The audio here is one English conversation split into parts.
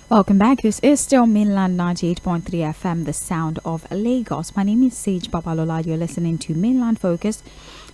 Welcome back. This is still Mainland 98.3 FM, the sound of Lagos. My name is Sage Babalola. You're listening to Mainland Focus,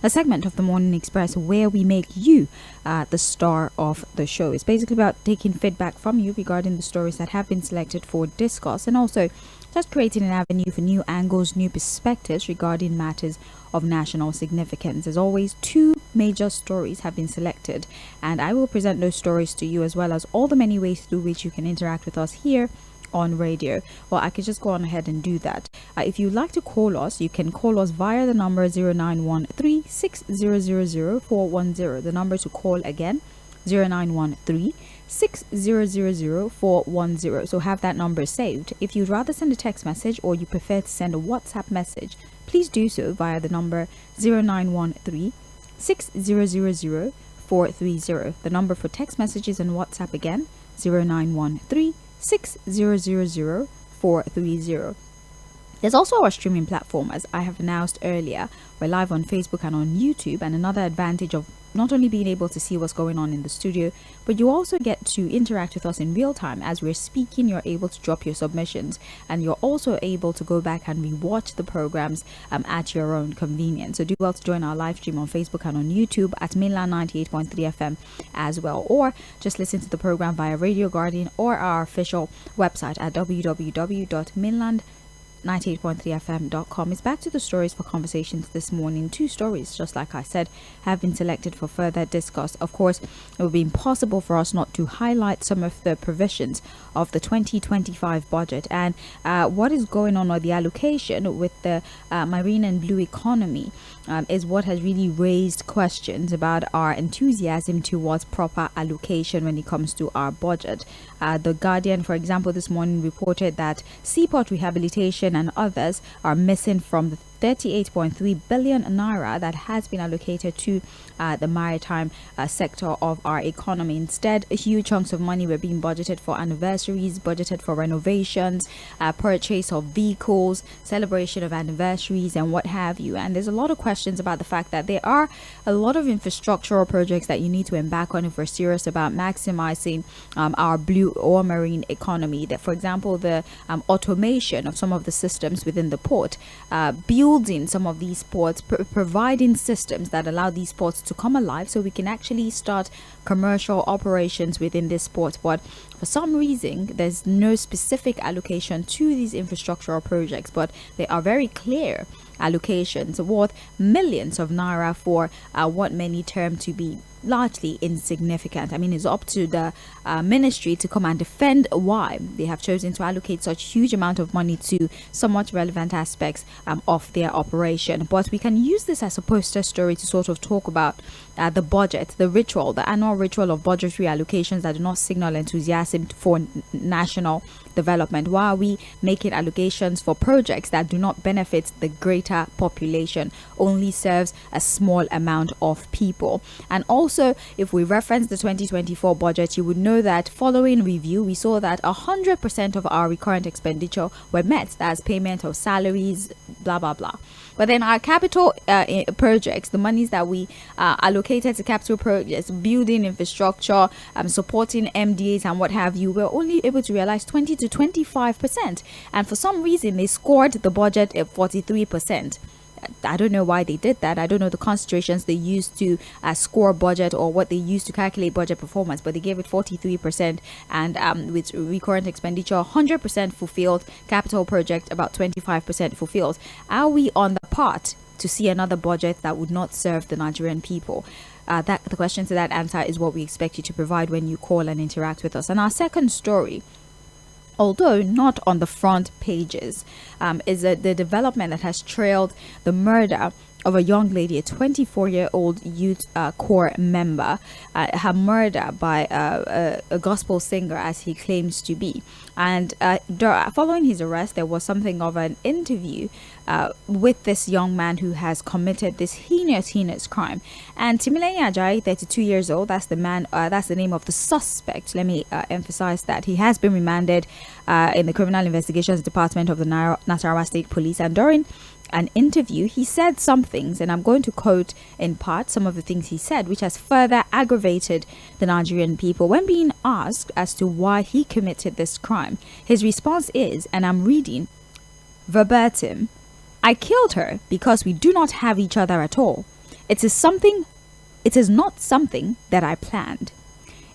a segment of the Morning Express where we make you the star of the show. It's basically about taking feedback from you regarding the stories that have been selected for discourse, and also just creating an avenue for new angles, new perspectives regarding matters of national significance. As always, two major stories have been selected, and I will present those stories to you, as well as all the many ways through which you can interact with us here on radio. Well, I could just go on ahead and do that. If you'd like to call us, you can call us via the number 0913-6000-410. The number to call again, 0913-6000-410. So have that number saved. If you'd rather send a text message or you prefer to send a WhatsApp message, please do so via the number 0913-6000-430. The number for text messages and WhatsApp again, 0913-6000-430. There's also our streaming platform, as I have announced earlier. We're live on Facebook and on YouTube, and another advantage of not only being able to see what's going on in the studio, but you also get to interact with us in real time. As we're speaking, you're able to drop your submissions, and you're also able to go back and rewatch the programs at your own convenience. So do well to join our live stream on Facebook and on YouTube at Mainland 98.3 FM as well, or just listen to the program via Radio Guardian or our official website at www.mainland98.3fm.com. It's back to the stories for conversations this morning. Two stories, just like I said, have been selected for further discuss. Of course, it would be impossible for us not to highlight some of the provisions of the 2025 budget and what is going on, or the allocation with the marine and blue economy is what has really raised questions about our enthusiasm towards proper allocation when it comes to our budget. The Guardian, for example, this morning reported that seaport rehabilitation and others are missing from the 38.3 billion naira that has been allocated to the maritime sector of our economy. Instead, huge chunks of money were being budgeted for anniversaries, budgeted for renovations, purchase of vehicles, celebration of anniversaries, and what have you. And there's a lot of questions about the fact that there are a lot of infrastructural projects that you need to embark on if we're serious about maximizing our blue or marine economy. That, for example, the automation of some of the systems within the port, building some of these ports, providing systems that allow these ports to come alive so we can actually start commercial operations within this port. But for some reason, there's no specific allocation to these infrastructural projects, but they are very clear allocations worth millions of naira for what many term to be largely insignificant. I mean, it's up to the ministry to come and defend why they have chosen to allocate such huge amount of money to somewhat relevant aspects of their operation. But we can use this as a poster story to sort of talk about the budget, the ritual, the annual ritual of budgetary allocations that do not signal enthusiasm for national development, while we making allocations for projects that do not benefit the greater population, only serves a small amount of people. And also, if we reference the 2024 budget, you would know that following review, we saw that 100% of our recurrent expenditure were met. That's payment of salaries, blah blah blah. But then our capital projects, the monies that we allocated to capital projects, building infrastructure, supporting MDAs and what have you, we're only able to realize 20 to 25%. And for some reason, they scored the budget at 43%. I don't know why they did that. I don't know the considerations they used to score budget or what they used to calculate budget performance, but they gave it 43%, and with recurrent expenditure 100% fulfilled, capital project about 25% fulfilled. Are we on the path to see another budget that would not serve the Nigerian people? The question to that answer is what we expect you to provide when you call and interact with us. And our second story, although not on the front pages, is the development that has trailed the murder of a young lady, a 24-year-old youth corps member, her murder by a gospel singer, as he claims to be. And following his arrest, there was something of an interview with this young man who has committed this heinous crime. And Timileyin Ajayi, 32 years old, that's the man, that's the name of the suspect. Let me emphasize that. He has been remanded in the Criminal Investigations Department of the Nasarawa State Police, and during an interview, he said some things, and I'm going to quote in part some of the things he said, which has further aggravated the Nigerian people. When being asked as to why he committed this crime, his response is, and I'm reading verbatim, "I killed her because we do not have each other at all. It is not something that I planned.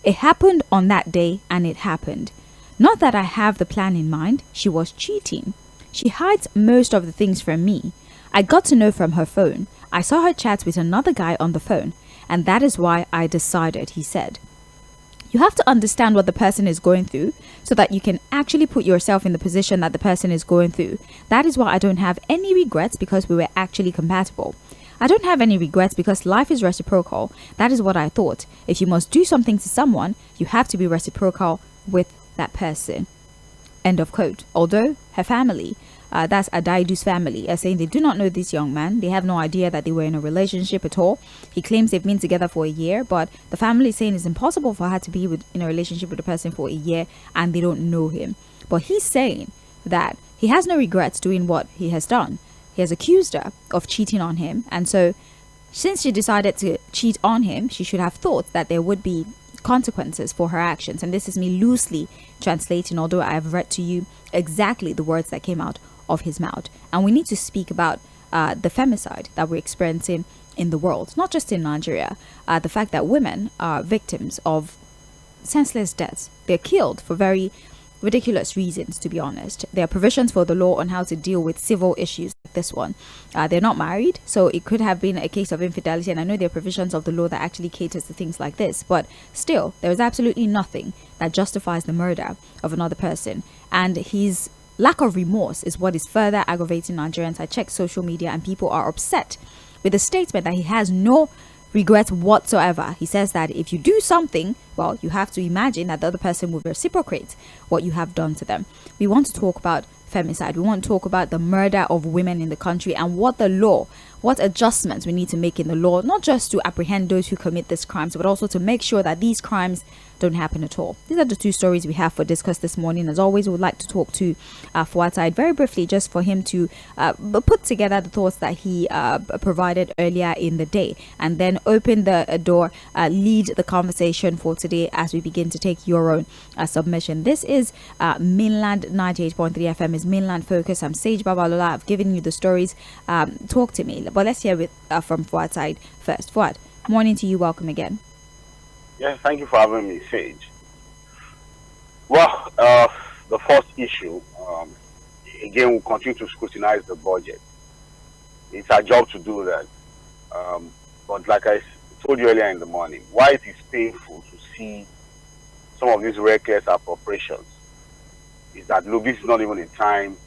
It happened on that day, and it happened. Not that I have the plan in mind. She was cheating. She hides most of the things from me. I got to know from her phone. I saw her chat with another guy on the phone, and that is why I decided," he said. You have to understand what the person is going through so that you can actually put yourself in the position that the person is going through. That is why I don't have any regrets, because we were actually compatible. I don't have any regrets because life is reciprocal. That is what I thought. If you must do something to someone, you have to be reciprocal with that person. End of quote. Although her family, that's Adaidu's family, are saying they do not know this young man. They have no idea that they were in a relationship at all. He claims they've been together for a year, but the family is saying it's impossible for her to be in a relationship with a person for a year and they don't know him. But he's saying that he has no regrets doing what he has done. He has accused her of cheating on him, and so since she decided to cheat on him, she should have thought that there would be consequences for her actions. And this is me loosely translating, although I have read to you exactly the words that came out of his mouth. And we need to speak about the femicide that we're experiencing in the world, not just in Nigeria. The fact that women are victims of senseless deaths. They're killed for very ridiculous reasons, to be honest. There are provisions for the law on how to deal with civil issues like this one. They're not married, so it could have been a case of infidelity, and I know there are provisions of the law that actually caters to things like this, but still, there is absolutely nothing that justifies the murder of another person, and his lack of remorse is what is further aggravating Nigerians. I check social media and people are upset with the statement that he has no regrets whatsoever. He says that if you do something, well, you have to imagine that the other person will reciprocate what you have done to them. We want to talk about femicide. We want to talk about the murder of women in the country and what adjustments we need to make in the law, not just to apprehend those who commit these crimes, but also to make sure that these crimes don't happen at all. These are the two stories we have for discuss this morning. As always, we would like to talk to Fᴜᴜ very briefly, just for him to put together the thoughts that he provided earlier in the day, and then open the door, lead the conversation for today as we begin to take your own submission. This is Mainland 98.3 FM is Mainland Focus. I'm Sage Babalola. I've given you the stories. Talk to me, but let's hear from Fᴜᴜ first. Fᴜᴜ, morning to you. Welcome again. Yes, thank you for having me, Sage. Well, the first issue, again, we'll continue to scrutinize the budget. It's our job to do that. But like I told you earlier in the morning, why it is painful to see some of these reckless appropriations is that, look, this is not even a time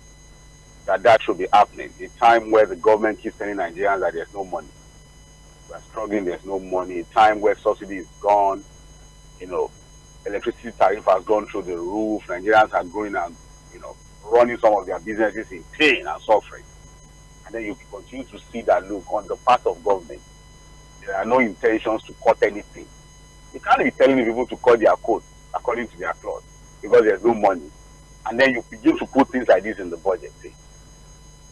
that should be happening. A time where the government keeps telling Nigerians that there's no money. We're struggling, there's no money. A time where subsidy is gone, electricity tariff has gone through the roof. Nigerians are going and, running some of their businesses in pain and suffering. And then you continue to see that, look, on the part of government, there are no intentions to cut anything. You can't be telling people to cut their coat according to their cloth because there's no money. And then you begin to put things like this in the budget. It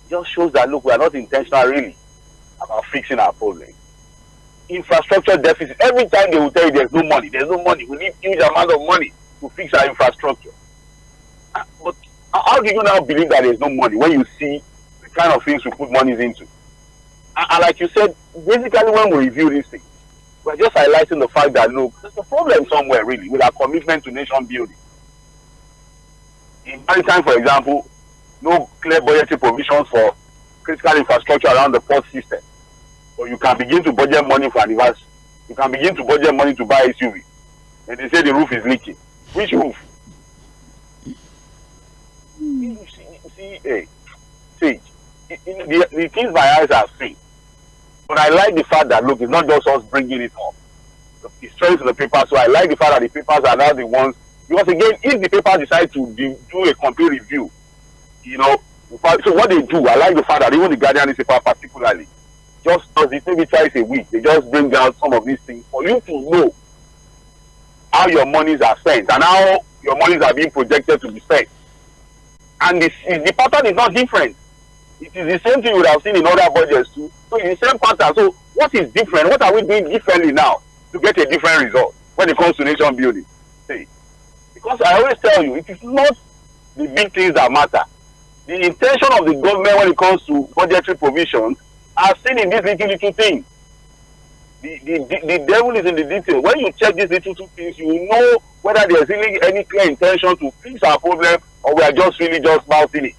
just shows that, look, we are not intentional really about fixing our problems. Infrastructure deficit. Every time they will tell you there's no money. We need huge amount of money to fix our infrastructure. But how do you now believe that there's no money when you see the kind of things we put money into? And like you said, basically when we review these things, we're just highlighting the fact that, look, there's a problem somewhere really with our commitment to nation building. In maritime, for example, no clear budgetary provisions for critical infrastructure around the port system. But you can begin to budget money for anniversary. You can begin to budget money to buy SUV. And they say the roof is leaking. Which roof? You see, Sage, the things my eyes have seen. But I like the fact that, look, it's not just us bringing it up. It's straight to the paper. So I like the fact that the papers are now the ones. Because again, if the papers decide to do a complete review, so what they do, I like the fact that even the Guardian newspaper particularly, just does it maybe twice a week. They just bring down some of these things for you to know how your monies are spent and how your monies are being projected to be spent. And the pattern is not different. It is the same thing you would have seen in other budgets too. So it's the same pattern. So what is different? What are we doing differently now to get a different result when it comes to nation building? See, because I always tell you, it is not the big things that matter. The intention of the government when it comes to budgetary provisions are seen in these little things. The devil is in the detail. When you check these little things, you will know whether there's really any clear intention to fix our problem or we are just really just mouthing it.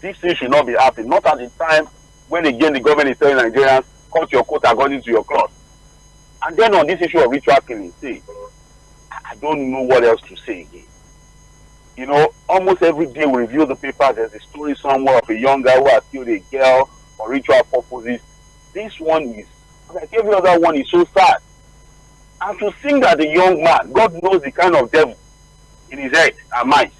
This thing should not be happening. Not at the time when again the government is telling Nigerians, cut your coat according to your cloth. And then on this issue of ritual killing, see, I don't know what else to say again. You know, almost every day we review the papers, there's a story somewhere of a young guy who has killed a girl for ritual purposes. This one is, like every other one, is so sad. And to think that the young man, God knows the kind of devil in his head and mind,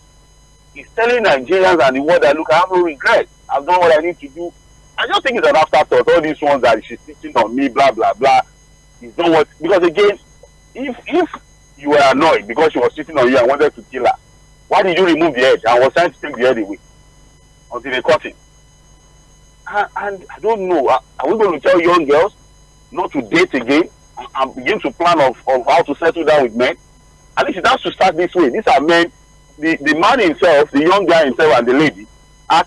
he's telling Nigerians and the world that, look, I have no regret. I've done what I need to do. I just think it's an afterthought. All these ones that she's sitting on me, blah, blah, blah. It's not what, because again, if you were annoyed because she was sitting on you and wanted to kill her, why did you remove the head and was trying to take the head away until they caught him? And I don't know, are we going to tell young girls not to date again and begin to plan of how to settle down with men? At least it has to start this way. These are men, the man himself, the young guy himself and the lady,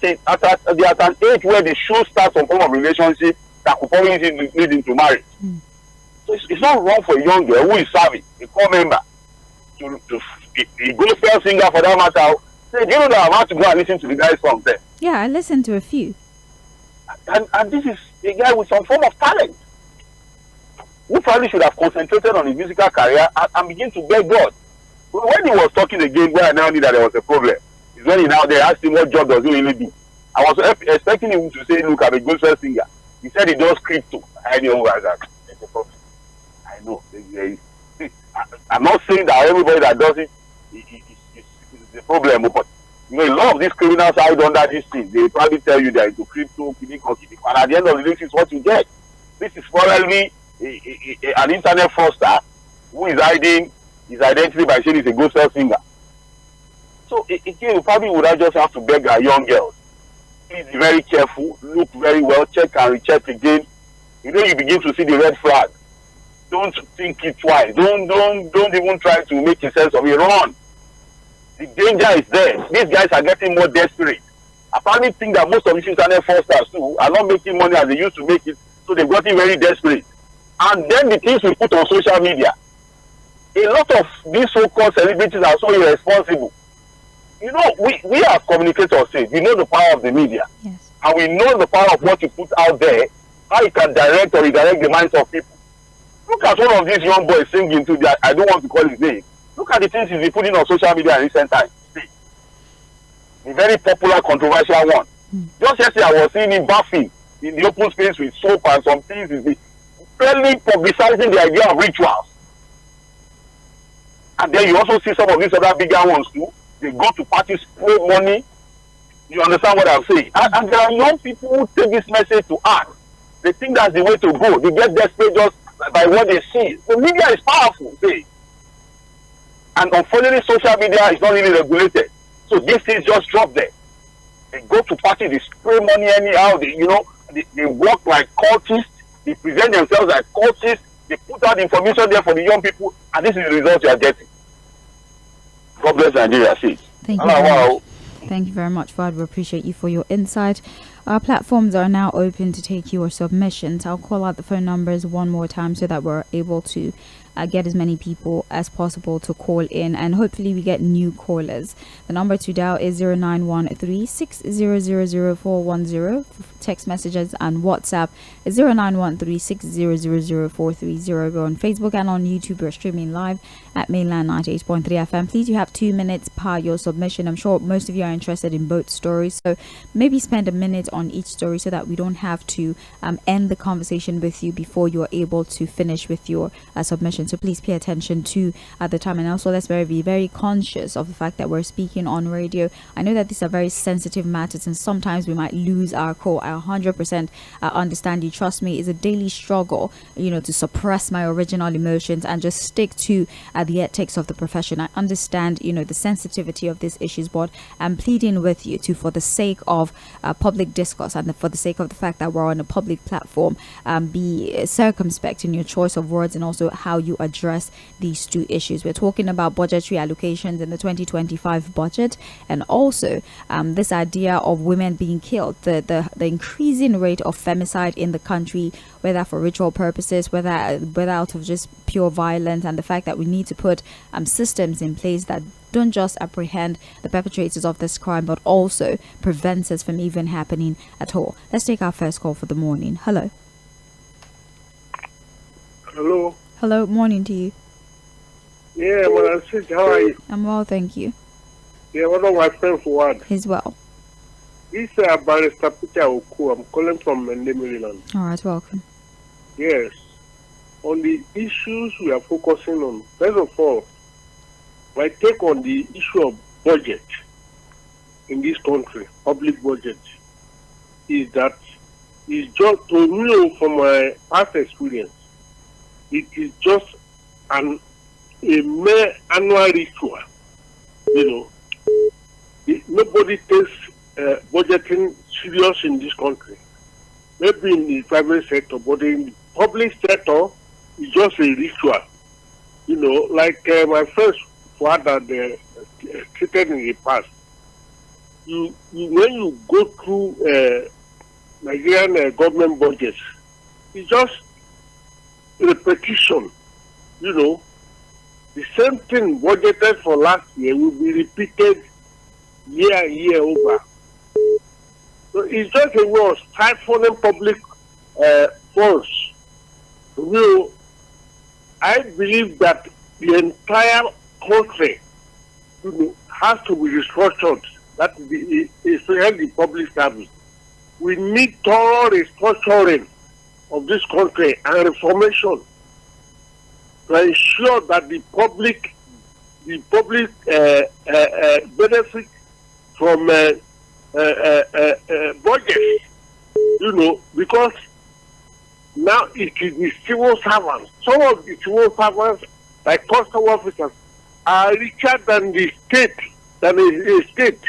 they're at an age where they should start some form of relationship that could probably lead into marriage. So it's not wrong for a young girl who is serving, a core member, to a gospel singer for that matter, say, do you know that I'm about to go and listen to the guy's song there? Yeah, I listened to a few. And this is a guy with some form of talent who probably should have concentrated on his musical career and begin to beg God. When he was talking again, where I now knew that there was a problem, is when he now they asked him what job does he really do. I was expecting him to say, look, I'm a gospel singer. He said he does crypto. I know that. It's a problem. I know. I'm not saying that everybody that does it is a problem, but you know, a lot of these criminals hide under these things. They probably tell you they're into crypto, and at the end of the day, this is what you get. This is probably an internet fraudster who is hiding his identity by saying he's a gospel singer. So again, we probably would just have to beg our young girls, please be very careful, look very well, check and recheck again. You know, you begin to see the red flag. Don't think it twice. Don't even try to make a sense of it. Run. The danger is there. These guys are getting more desperate. I probably think that most of these internet fraudsters too are not making money as they used to make it, so they've gotten very desperate. And then the things we put on social media, a lot of these so-called celebrities are so irresponsible. You know, we as communicators say, we know the power of the media. Yes. And we know the power of what you put out there, how it can direct or redirect the minds of people. Look at one of these young boys singing to the, I don't want to call his name. Look at the things he's been putting on social media in recent times. The very popular, controversial one. Just yesterday, I was seeing him bathing in the open space with soap and some things. He's clearly publicizing the idea of rituals. And then you also see some of these other bigger ones too. They go to parties, spray money. You understand what I'm saying? And there are young people who take this message to heart. They think that's the way to go. They get desperate just by what they see. The media is powerful, see. And unfortunately, social media is not really regulated. So these things just drop there. They go to parties, they spray money anyhow. They work like cultists. They present themselves like cultists. They put out information there for the young people, and this is the result you are getting. God bless Nigeria. See. Thank you. Wow. Thank you very much, Fad. We appreciate you for your insight. Our platforms are now open to take your submissions. I'll call out the phone numbers one more time so that we're able to get as many people as possible to call in, and hopefully we get new callers. The number to dial is 0913-6000410. Text messages and WhatsApp is 0913-6000430. We're on Facebook and on YouTube. We're streaming live at Mainland 98.3 FM. Please, you have 2 minutes per your submission. I'm sure most of you are interested in both stories, so maybe spend a minute on each story so that we don't have to end the conversation with you before you're able to finish with your submission. So please pay attention to the time, and also let's be very conscious of the fact that we're speaking on radio. I know that these are very sensitive matters and sometimes we might lose our cool. I 100% understand you. Trust me, it's a daily struggle, to suppress my original emotions and just stick to the ethics of the profession. I understand, the sensitivity of these issues, but I'm pleading with you to, for the sake of public discourse and for the sake of the fact that we're on a public platform, be circumspect in your choice of words and also how you address these two issues. We're talking about budgetary allocations in the 2025 budget, and also this idea of women being killed, the increasing rate of femicide in the country, whether for ritual purposes, whether out of just pure violence, and the fact that we need to put systems in place that don't just apprehend the perpetrators of this crime, but also prevents us from even happening at all. Let's take our first call for the morning. Hello. Hello, morning to you. Yeah, well, how are you? I'm well, thank you. Yeah, one of my friends Fᴜᴜ. He's well. This is Barrister Peter Oku. I'm calling from Maryland. All right, welcome. Yes. On the issues we are focusing on, first of all, my take on the issue of budget in this country, public budget, is that it's just, to me, from my past experience, it is just a mere annual ritual. Nobody takes budgeting serious in this country. Maybe in the private sector, but in the public sector, it's just a ritual. Like my first father treated in the past. When you go through Nigerian government budgets, it's just repetition. The same thing budgeted for last year will be repeated year and year over. So it's just a way of stifling public funds. I believe that the entire country has to be restructured. That is the public service. We need thorough restructuring of this country and reformation to ensure that the public benefit from budget, because now it is the civil servants. Some of the civil servants, like custom officers, are richer than the state, than a state.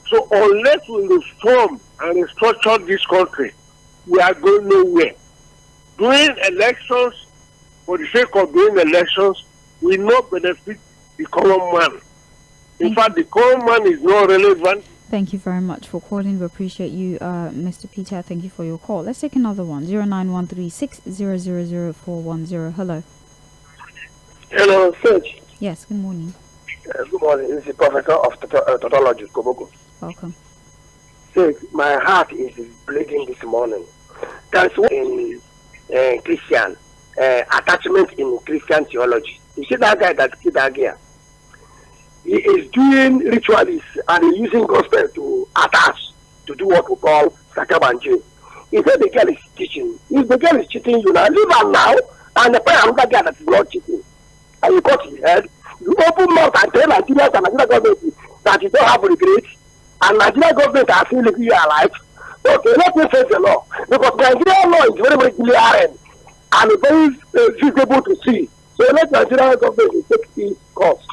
So unless we reform and restructure this country, we are going nowhere. Doing elections for the sake of doing elections will not benefit the common man. In fact, the common man is not relevant. Thank you very much for calling. We appreciate you, Mr. Peter. Thank you for your call. Let's take another one. 091360000410. Hello. Hello, Serge. Yes, good morning. Good morning. This is the Professor of Tautology, Kobogo. Welcome. Serge, my heart is bleeding this morning. That's in Christian attachment in Christian theology. You see that guy that killed that girl? He is doing rituals and using gospel to attach to do what we call sacrament. He said the girl is teaching. If the girl is cheating, leave her now and the another girl that is not cheating. And you cut his head. You open mouth and tell Nigerians and Nigerian government that you don't have regrets, and Nigerian government are still living your life. Okay, let me face the law. Because Nigerian law is very, very clear and very visible to see. So let Nigerian government take this course.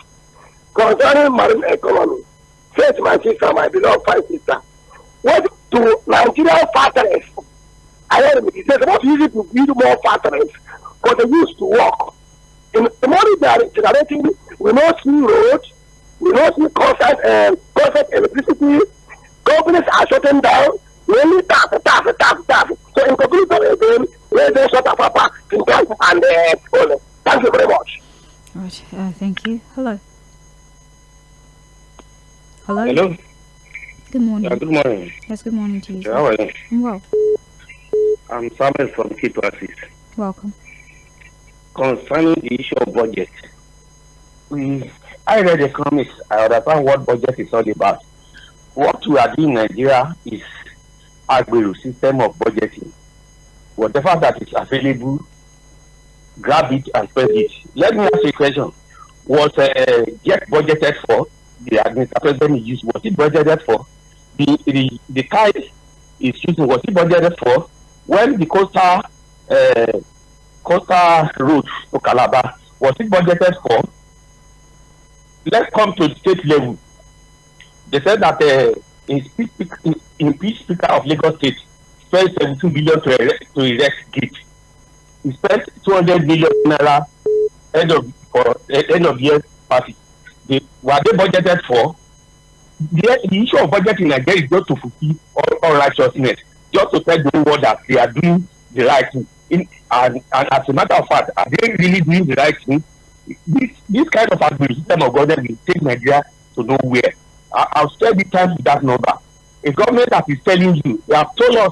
Concerning marine economy, first, my sister, my beloved five sister, what to Nigerian factories? I heard him. He said, what is it to build more factories for the youth to work? In the money they are generating, we don't see roads, we don't see constant electricity, companies are shutting down, we only tap. So in conclusion, again, we don't shut up, and thank you very much. All right, thank you. Hello. Hello. Hello. Good morning. Good morning. Yes, good morning to you. How are you? I'm well. I'm Samuel from Kitoasis. Welcome. Concerning the issue of budget, I read economics. I understand what budget is all about. what we are doing in Nigeria is a system of budgeting. Whatever that is available, grab it and spend it. Let me ask you a question. Was jet budgeted for? The administration is used. Was it budgeted for? The car is using. Was it budgeted for? When the coastal road to Calabar, was it budgeted for? Let's come to the state level. They said that in peace speaker of Lagos State spent 17 billion to erect gate. He spent 200 million naira end of year party. Were they budgeted for? The issue of budget in Nigeria is just to fulfill all righteousness, just to tell the whole world that they are doing the right thing. And as a matter of fact, are they really doing the right thing? This kind of system of government will take Nigeria to nowhere. I'll share the time with that number. A government that is telling you, they have told the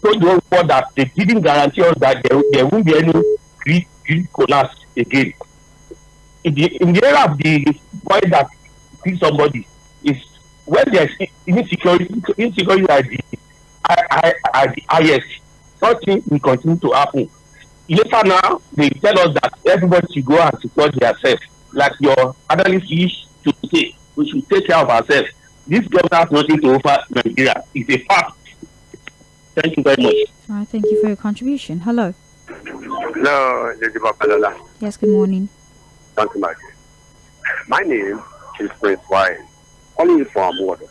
whole world that they didn't guarantee us that there won't be any greed collapse again. In the era of the boy that kills somebody, is when there's insecurity at the highest, something will continue to happen. Later now, they tell us that everybody should go and secure themselves. Like your analyst used to say, we should take care of ourselves. This government has nothing to offer Nigeria. It's a fact. Thank you very much. All right, thank you for your contribution. Hello. Hello, Lady Babalola. Yes, good morning. Thank you much. My name is Prince Wine. Calling you from Amwodo.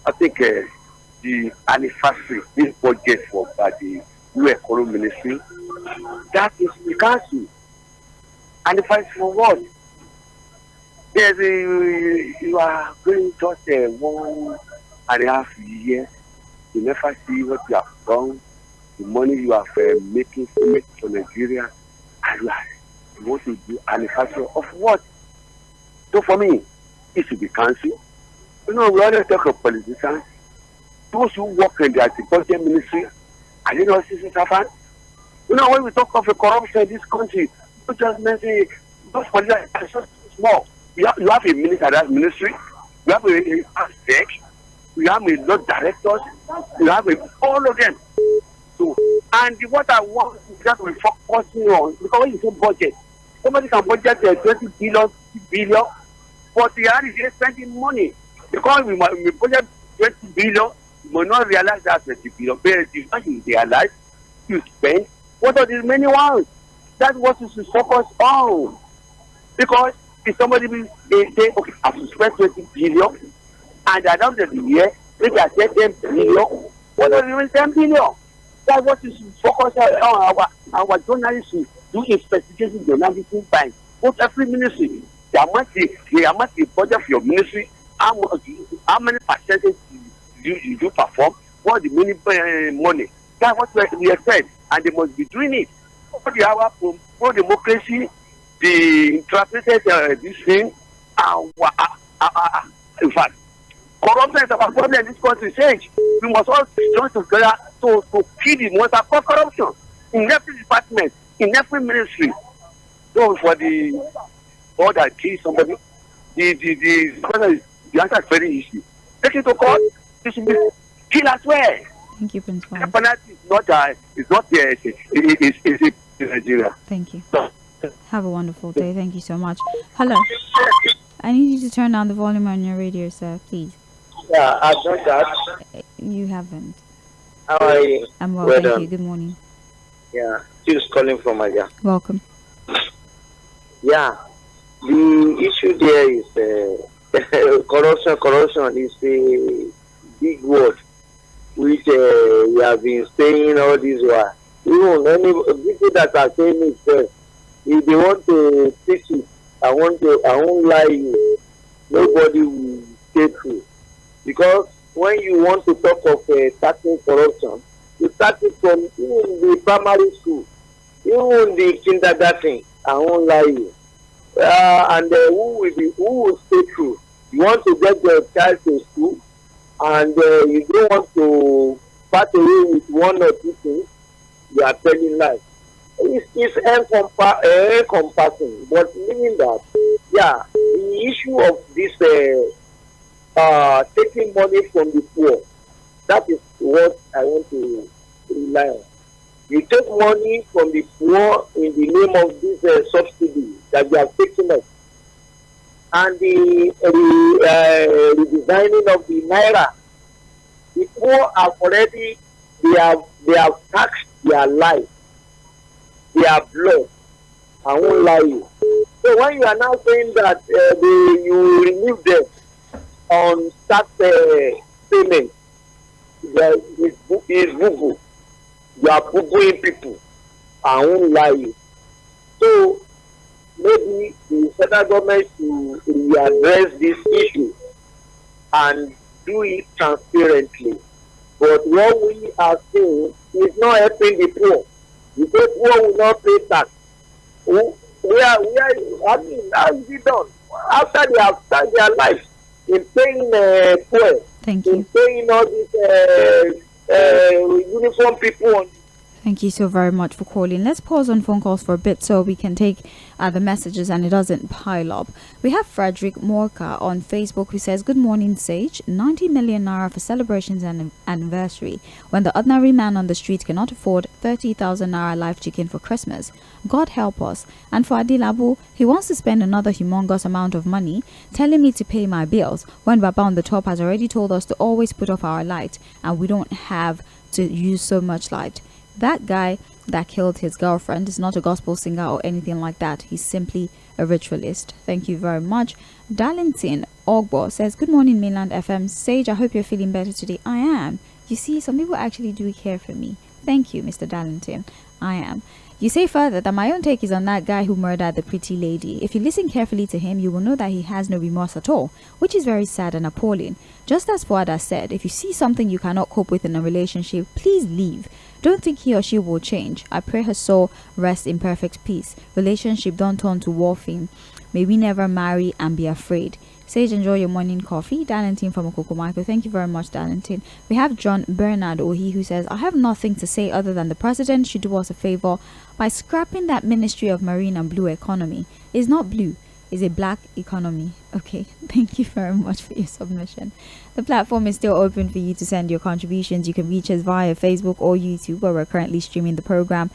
I think the anniversary, this budget for by the new economy ministry, that is the council. Anniversary for what? You are going just 1.5 years. You never see what you have done, the money you have making for Nigeria, and you want to do anniversary of what? So for me, it should be cancelled. We always talk of politicians. Those who work in the agriculture ministry, are they not citizens servants? When we talk of the corruption in this country, we just mention those politicians are so small. You have a ministry, you have a sec, you have a lot of directors, you have all of them. So, and what I want is just to focusing on, because when you say budget, somebody can budget 20 billion, 50 billion, but they are spending money. Because we budget 20 billion, we will not realize that 20 billion. But if you realize, you spend, what are the remaining ones? That's what you should focus on. Because if somebody will say, okay, I have spend 20 billion, and at the end of the year, maybe I say 10 billion, what are the remaining 10 billion? That's what you should focus on. Our journalists should do investigation journalism by both every ministry. There must be budget for your ministry. How many percentage you do perform? What the money? That's what we expect, and they must be doing it. For democracy, the interpreted this thing. In fact, corruption is our problem in this country. Change. We must all join together to kill the most of corruption in every department, in every ministry. So for the all that kill somebody, the answer is very easy. Take it to court. It should be kill as well. Thank you, Prince Wine. The penalty is not there. It's in Nigeria. Thank you. Have a wonderful day. Thank you so much. Hello. I need you to turn down the volume on your radio, sir, please. Yeah, I've done that. You haven't. How are you? I'm well, Well thank done. you. Good morning. Yeah, just calling from Aja. Welcome. Yeah, the issue there is corruption. Corruption is a big word which we have been saying all this while. Even any people that are saying it first, if they want to teach it, I won't lie you. Nobody will stay true. Because when you want to talk of tackling corruption, you start it from even the primary school, even the kindergarten. I won't lie you. And who will stay true? You want to get your child to school, and you don't want to part away with one or two things. You are telling lies. It's encompassing, but meaning that, yeah, the issue of this taking money from the poor. That is what I want to rely on. You take money from the poor in the name of this subsidy that they have taken us, and the redesigning of the naira. The poor have already they have taxed their life, their blood. I won't lie you. So when you are now saying that you remove them on that payment, is boo-boo. You are boo-booing people. I won't lie you. So maybe the federal government should readdress this issue and do it transparently. But what we are seeing is not helping the poor. The poor will not pay tax. I mean, how is it done? After they have spent their life in paying poor, Thank you. in paying all these uniform people on. Thank you so very much for calling. Let's pause on phone calls for a bit so we can take the messages and it doesn't pile up. We have Frederick Morka on Facebook who says, "Good morning, Sage. 90 million naira for celebrations and anniversary when the ordinary man on the street cannot afford 30,000 naira live chicken for Christmas. God help us." And for Adilabu, he wants to spend another humongous amount of money telling me to pay my bills when Baba on the top has already told us to always put off our light and we don't have to use so much light. That guy that killed his girlfriend is not a gospel singer or anything like that. He's simply a ritualist. Thank you very much. Darlington Ogbo says, "Good morning, Mainland FM. Sage, I hope you're feeling better today." I am. You see, some people actually do care for me. Thank you, Mr. Darlington. I am. You say further that my own take is on that guy who murdered the pretty lady. If you listen carefully to him, you will know that he has no remorse at all, which is very sad and appalling. Just as Fouad said, if you see something you cannot cope with in a relationship, please leave. Don't think he or she will change. I pray her soul rest in perfect peace. Relationship don't turn to warfare. May we never marry and be afraid. Sage, enjoy your morning coffee. Darlington from Okoko Michael. Thank you very much, Darlington. We have John Bernard Ohi who says, "I have nothing to say other than the president should do us a favor by scrapping that Ministry of Marine and Blue Economy. It's not blue. Is a black economy." Okay, thank you very much for your submission. The platform is still open for you to send your contributions. You can reach us via Facebook or YouTube where we're currently streaming the program.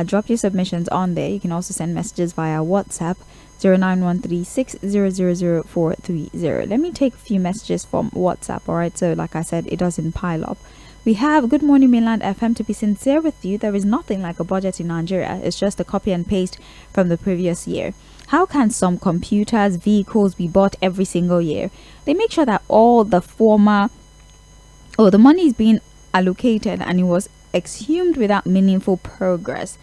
Drop your submissions on there. You can also send messages via WhatsApp 0913600430. Let me take a few messages from WhatsApp. Alright, so like I said, it doesn't pile up. We have, "Good morning, Mainland FM. To be sincere with you, there is nothing like a budget in Nigeria. It's just a copy and paste from the previous year. How can some computers, vehicles be bought every single year? They make sure that all the the money is being allocated and it was exhumed without meaningful progress.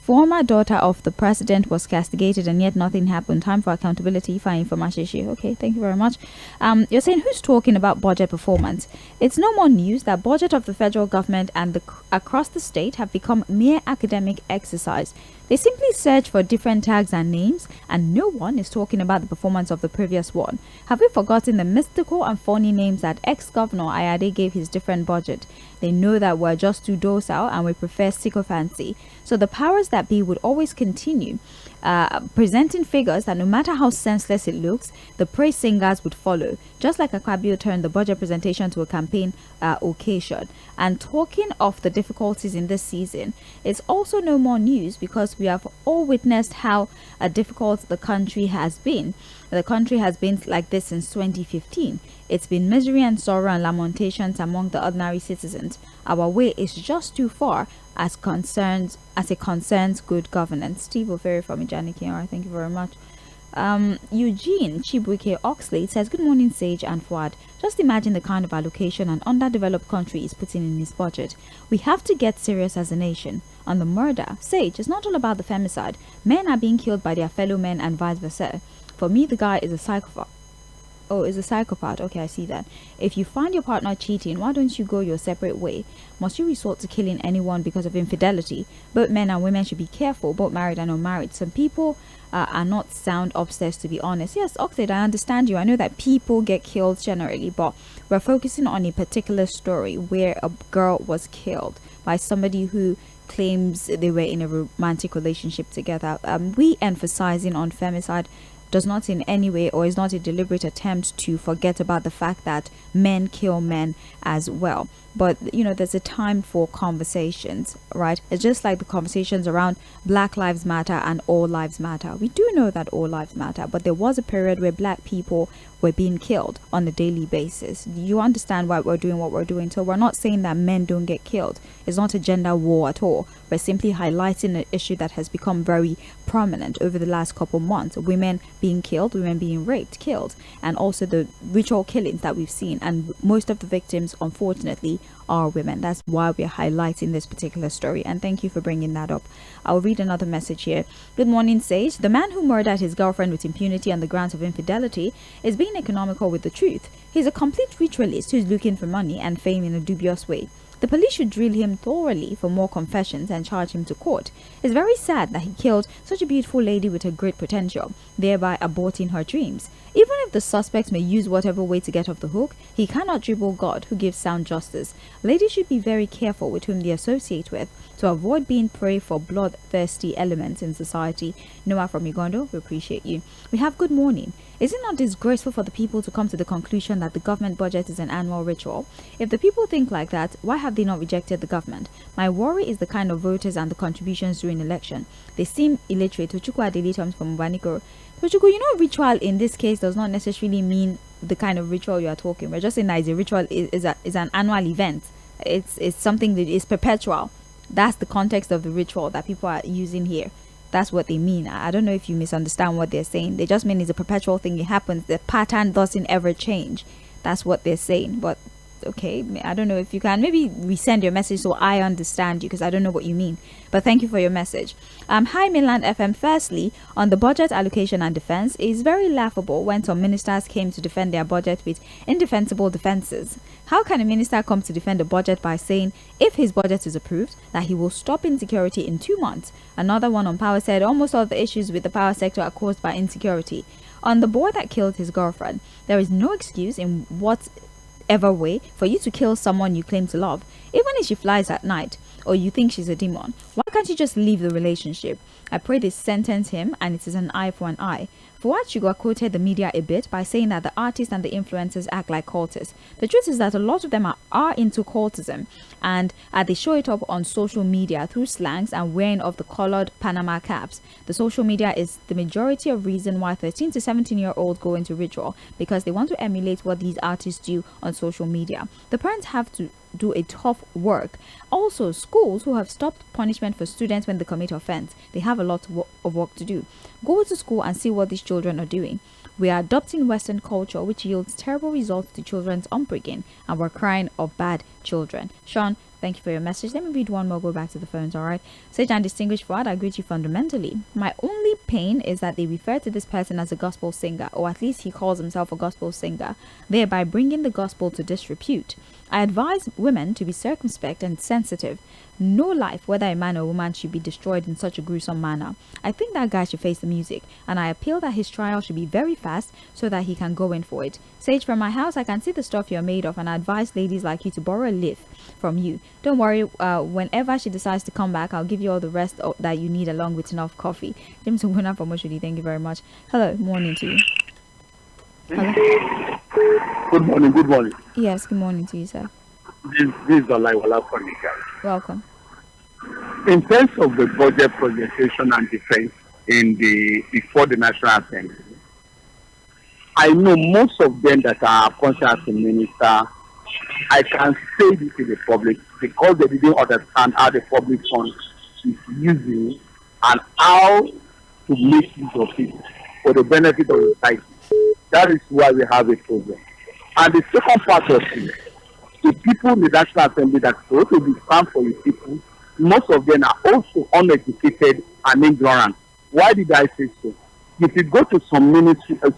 Former daughter of the president was castigated and yet nothing happened. Time for accountability for information." Okay, thank you very much. You're saying, who's talking about budget performance? It's no more news that budget of the federal government and across the state have become mere academic exercise. They simply search for different tags and names, and no one is talking about the performance of the previous one. Have we forgotten the mystical and funny names that ex-governor Ayade gave his different budget? They know that we're just too docile and we prefer sycophancy. So the powers that be would always continue presenting figures that no matter how senseless it looks, the praise singers would follow. Just like Akpabio turned the budget presentation to a campaign occasion. And talking of the difficulties in this season, it's also no more news because we have all witnessed how difficult the country has been. The country has been like this since 2015. It's been misery and sorrow and lamentations among the ordinary citizens. Our way is just too far as it concerns good governance. Steve Oferi from Ijani, thank you very much. Eugene Chibuike Oxley says, "Good morning, Sage and Fuad. Just imagine the kind of allocation an underdeveloped country is putting in its budget. We have to get serious as a nation. On the murder, Sage, it's not all about the femicide. Men are being killed by their fellow men and vice versa. For me, the guy is a psychopath." Oh, is a psychopath. Okay, I see that. "If you find your partner cheating, why don't you go your separate way? Must you resort to killing anyone because of infidelity? Both men and women should be careful, both married and unmarried. Some people are not sound upstairs, to be honest." Yes, Oxlade, I understand you. I know that people get killed generally, but we're focusing on a particular story where a girl was killed by somebody who claims they were in a romantic relationship together. We emphasizing on femicide does not in any way, or is not a deliberate attempt to forget about the fact that men kill men as well. But there's a time for conversations, right? It's just like the conversations around Black Lives Matter and All Lives Matter. We do know that all lives matter, but there was a period where black people were being killed on a daily basis. You understand why we're doing what we're doing. So we're not saying that men don't get killed. It's not a gender war at all. We're simply highlighting an issue that has become very prominent over the last couple months. Women being killed, women being raped, killed, and also the ritual killings that we've seen. And most of the victims, unfortunately, are women. That's why we're highlighting this particular story. And thank you for bringing that up. I'll read another message here. Good morning, Sage. The man who murdered his girlfriend with impunity on the grounds of infidelity is being economical with the truth. He's a complete ritualist who's looking for money and fame in a dubious way. The police should drill him thoroughly for more confessions and charge him to court. It's very sad that he killed such a beautiful lady with a great potential, thereby aborting her dreams. Even if the suspect may use whatever way to get off the hook, he cannot dribble God, who gives sound justice. Ladies should be very careful with whom they associate with, to avoid being prey for bloodthirsty elements in society. Noah from Ugondo, we appreciate you. We have good morning. Is it not disgraceful for the people to come to the conclusion that the government budget is an annual ritual? If the people think like that, why have they not rejected the government? My worry is the kind of voters and the contributions during election. They seem illiterate. Tochukwu Adeli comes from Baniko. Tochukwu, ritual in this case does not necessarily mean the kind of ritual you are talking. We're just saying that a ritual is an annual event. It's something that is perpetual. That's the context of the ritual that people are using here. That's what they mean. I don't know if you misunderstand what they're saying. They just mean it's a perpetual thing. It happens. The pattern doesn't ever change. That's what they're saying. But okay, I don't know if you can maybe resend your message so I understand you, because I don't know what you mean. But thank you for your message. Hi Mainland FM. Firstly, on the budget allocation and defense, it is very laughable when some ministers came to defend their budget with indefensible defenses. How can a minister come to defend a budget by saying if his budget is approved that he will stop insecurity in 2 months? Another one on power said almost all the issues with the power sector are caused by insecurity. On the boy that killed his girlfriend, there is no excuse in whatever way for you to kill someone you claim to love, even if she flies at night or you think she's a demon. Why can't you just leave the relationship? I pray they sentence him and it is an eye for an eye. Fᴜᴜ quoted the media a bit by saying that the artists and the influencers act like cultists. The truth is that a lot of them are into cultism, and they show it up on social media through slangs and wearing of the colored Panama caps. The social media is the majority of reason why 13 to 17-year-olds go into ritual, because they want to emulate what these artists do on social media. The parents have to do a tough work. Also, schools who have stopped punishment for students when they commit offense, they have a lot of work to do. Go to school and see what these children are doing. We are adopting Western culture, which yields terrible results to children's upbringing, and we're crying of bad children. Sean, thank you for your message. Let me read one more, go back to the phones, alright? Sage and distinguished Fouad, I greet you fundamentally. My only pain is that they refer to this person as a gospel singer, or at least he calls himself a gospel singer, thereby bringing the gospel to disrepute. I advise women to be circumspect and sensitive. No life, whether a man or woman, should be destroyed in such a gruesome manner. I think that guy should face the music, and I appeal that his trial should be very fast so that he can go in for it. Sage, from my house, I can see the stuff you're made of, and I advise ladies like you to borrow a lift from you. Don't worry, whenever she decides to come back, I'll give you all the rest that you need along with enough coffee. M쏘ɪᴜᴜ Fᴜᴜᴜ, thank you very much. Hello, morning to you. Hello. Good morning, good morning. Yes, good morning to you, sir. This is ꞉ᴏᴏᴜ from Nigeria. Welcome. In terms of the budget presentation and defense before the National Assembly, I know most of them that are appointed as a minister, I can say this to the public because they didn't understand how the public fund is using and how to make use of it for the benefit of the society. That is why we have a problem. And the second part of it, the people in the National Assembly that supposed to be stand for the people, most of them are also uneducated and ignorant. Why did I say so? If you go to some ministry, what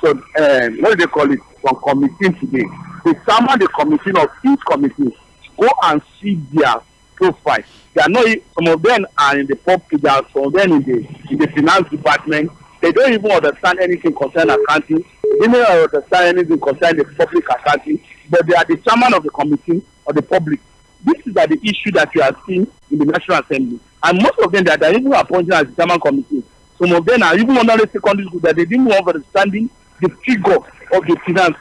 do they call it, some committee today, they summon the committee of each committee, go and see their profile. They are not, some of them are in the public, some of them in the finance department. They don't even understand anything concerning accounting. They don't understand anything concerning the public accounting, but they are the chairman of the committee of the public. This is the issue that you are seeing in the National Assembly. And most of them, they are even appointed as the chairman committee. Some of them are even under the secondary school that they didn't have understanding the figure of the finance.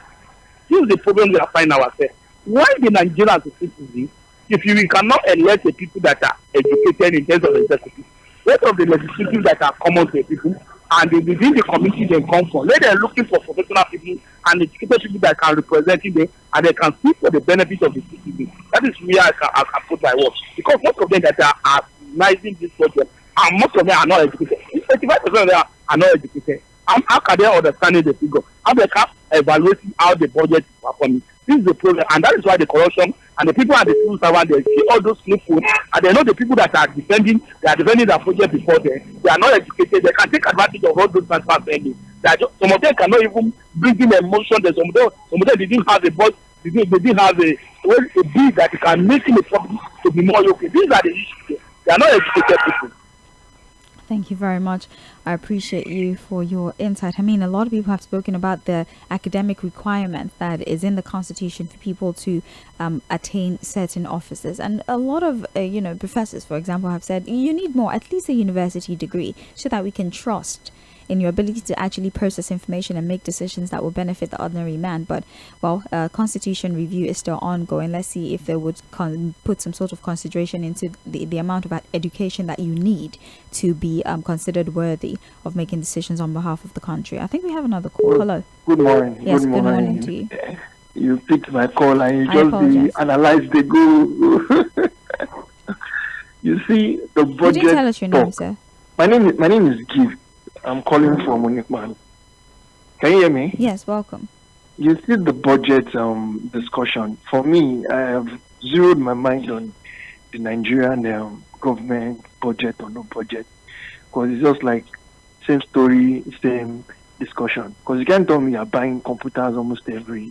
This is the problem we are finding ourselves. Why the Nigerians are citizens, if we cannot elect the people that are educated in terms of executive, what of the legislative that are common to the people, and within the community they come from, let them looking for professional people and educated people that can represent them, and they can speak for the benefit of the citizens. That is where I can put my work. Because most of them that are organizing this project, and most of them are not educated. 85% of them are not educated. How can they understand the figure? How they can evaluate how the budget is performing? This is the problem, and that is why the corruption and the people at the civil servant, they see all those people, and they know the people that are defending their project before them. They are not educated. They can take advantage of all those transfer spending. Some of them cannot even bring in emotion. Some of them didn't have a budget. They didn't have a bill that can make the public to be more okay. These are the issues. They are not educated people. Thank you very much. I appreciate you for your insight. I mean, a lot of people have spoken about the academic requirement that is in the Constitution for people to attain certain offices. And a lot of, professors, for example, have said you need more, at least a university degree, so that we can trust in your ability to actually process information and make decisions that will benefit the ordinary man. But, constitution review is still ongoing. Let's see if they would put some sort of consideration into the amount of education that you need to be considered worthy of making decisions on behalf of the country. I think we have another call. Hello. Good morning. Yes, good morning to you. You picked my call and you just analyzed the go. You see, the budget. Could you tell us your name, sir? My name is Giv. I'm calling from Monikman. Can you hear me? Yes, welcome. You see the budget discussion. For me, I have zeroed my mind on the Nigerian government budget or no budget. Because it's just like same story, same discussion. Because you can't tell me you're buying computers almost every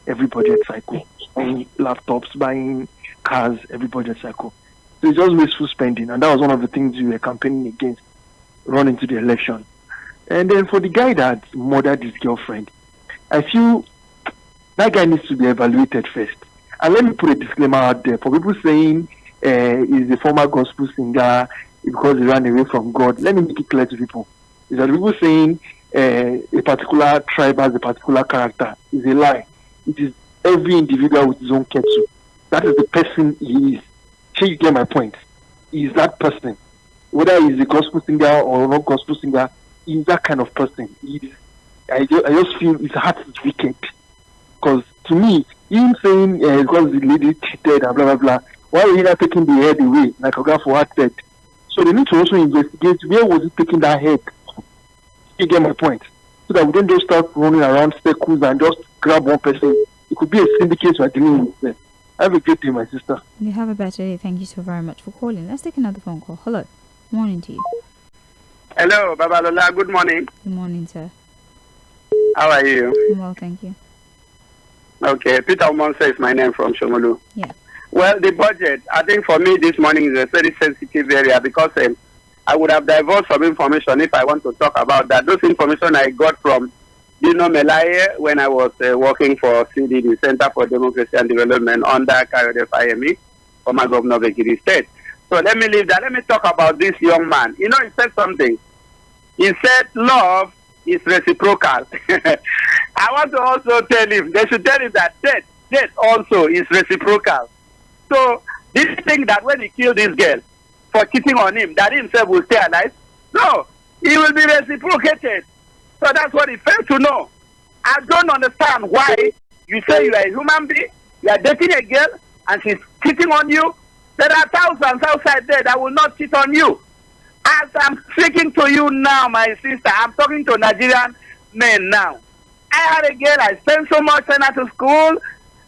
budget cycle. Buying laptops, buying cars every budget cycle. So it's just wasteful spending. And that was one of the things we were campaigning against running to the election. And then for the guy that murdered his girlfriend, I feel that guy needs to be evaluated first. And let me put a disclaimer out there for people saying he's a former gospel singer because he ran away from God. Let me make it clear to people. Is that people saying a particular tribe has a particular character is a lie. It is every individual with his own kettle. That is the person he is. So you get my point. He is that person. Whether he's a gospel singer or not gospel singer, he's that kind of person. I just feel his heart is wicked. Because to me, him saying because the lady cheated and blah blah blah, why are he not taking the head away like Ogafor said? So they need to also investigate where was he taking that head. You get my point. So that we don't just start running around circles and just grab one person. It could be a syndicate we're dealing with. Have a great day, my sister. You have a better day. Thank you so very much for calling. Let's take another phone call. Hello. Morning to you. Hello, Babalola. Good morning. Good morning, sir. How are you? I'm well, thank you. Okay, Peter Umonsa is my name from Shomolu. Yeah. Well, the budget, I think for me this morning is a very sensitive area because I would have divulged some information if I want to talk about that. Those information I got from Dino Melaye when I was working for CD, the Center for Democracy and Development under Kayode Fayemi, former governor of Ekiti State. So let me leave that. Let me talk about this young man. You know, he said something. He said love is reciprocal. I want to also tell him, they should tell him that death also is reciprocal. So, did he think that when he killed this girl for cheating on him, that himself will stay alive? No, he will be reciprocated. So that's what he failed to know. I don't understand why you say you are a human being, you are dating a girl, and she's cheating on you. There are thousands outside there that will not cheat on you. As I'm speaking to you now, my sister, I'm talking to Nigerian men now. I had a girl, I spent so much sent her to school,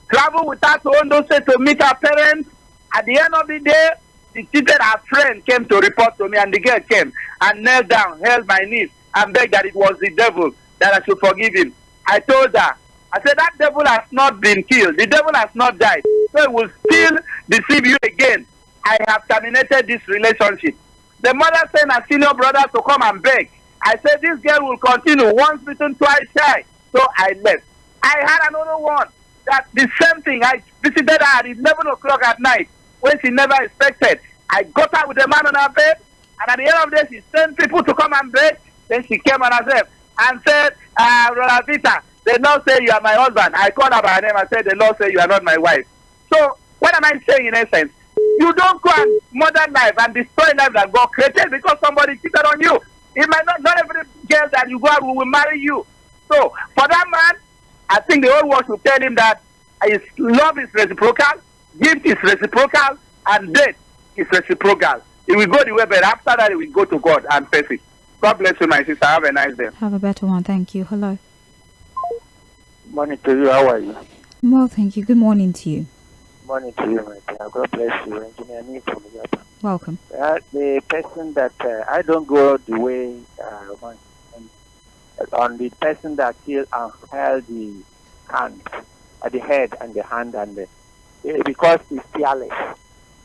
travel with her to Ondo State to meet her parents. At the end of the day, she cheated. Her friend came to report to me, and the girl came and knelt down, held my knees, and begged that it was the devil, that I should forgive him. I told her, I said, that devil has not been killed. The devil has not died. So it will still deceive you again. I have terminated this relationship. The mother sent her senior brother to come and beg. I said, this girl will continue, once bitten, twice shy. So I left. I had another one, that the same thing. I visited her at 11 o'clock at night, when she never expected. I got her with a man on her bed, and at the end of the day, she sent people to come and beg. Then she came on herself and said, Brother Peter, the Lord say you are my husband. I called her by her name and said, the Lord say you are not my wife. So what am I saying in essence? You don't go and murder life and destroy life that God created because somebody cheated on you. It might not every girl that you go out will marry you. So for that man, I think the whole world should tell him that his love is reciprocal, gift is reciprocal, and death is reciprocal. It will go the way, but after that, it will go to God and face it. God bless you, my sister. Have a nice day. Have a better one. Thank you. Hello. Morning to you. How are you? Well, thank you. Good morning to you. Morning to you, my dear. God bless you. Engineer Nick from Japan. Welcome. The person that I don't go the way on the person that killed and held the hand, the head and the hand, and because he's fearless.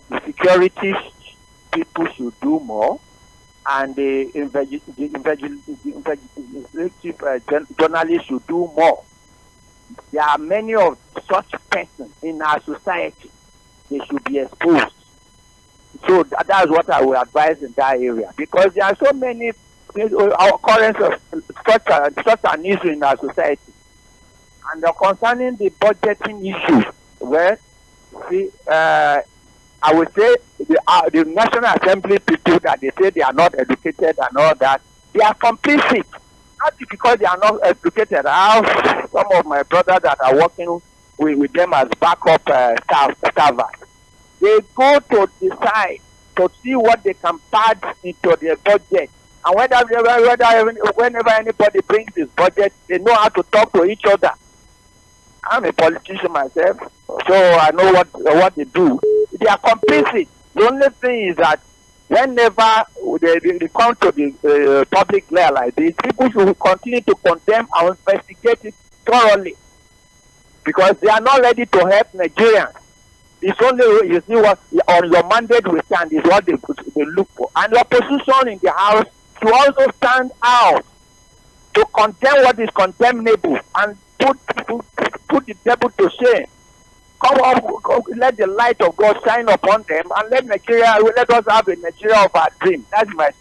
The security people should do more, and the journalists should do more. There are many of such persons in our society. They should be exposed. So that's what I will advise in that area, because there are so many occurrences of such an issue in our society. And concerning the budgeting issue, well, see, I would say the National Assembly people that they say they are not educated and all that, they are complicit. Not because they are not educated. I have some of my brothers that are working with them as backup staffers. They go to decide to see what they can pad into their budget. And whenever anybody brings his budget, they know how to talk to each other. I'm a politician myself, so I know what they do. They are complicit. The only thing is that whenever they come to the public glare like this, people should continue to condemn and investigate it thoroughly, because they are not ready to help Nigerians. It's only, you see, what on your mandate we stand is what they look for. And the opposition in the House to also stand out to condemn what is condemnable and put the devil to shame. Come on, let the light of God shine upon them, and let us have a Nigeria of our dream. That's my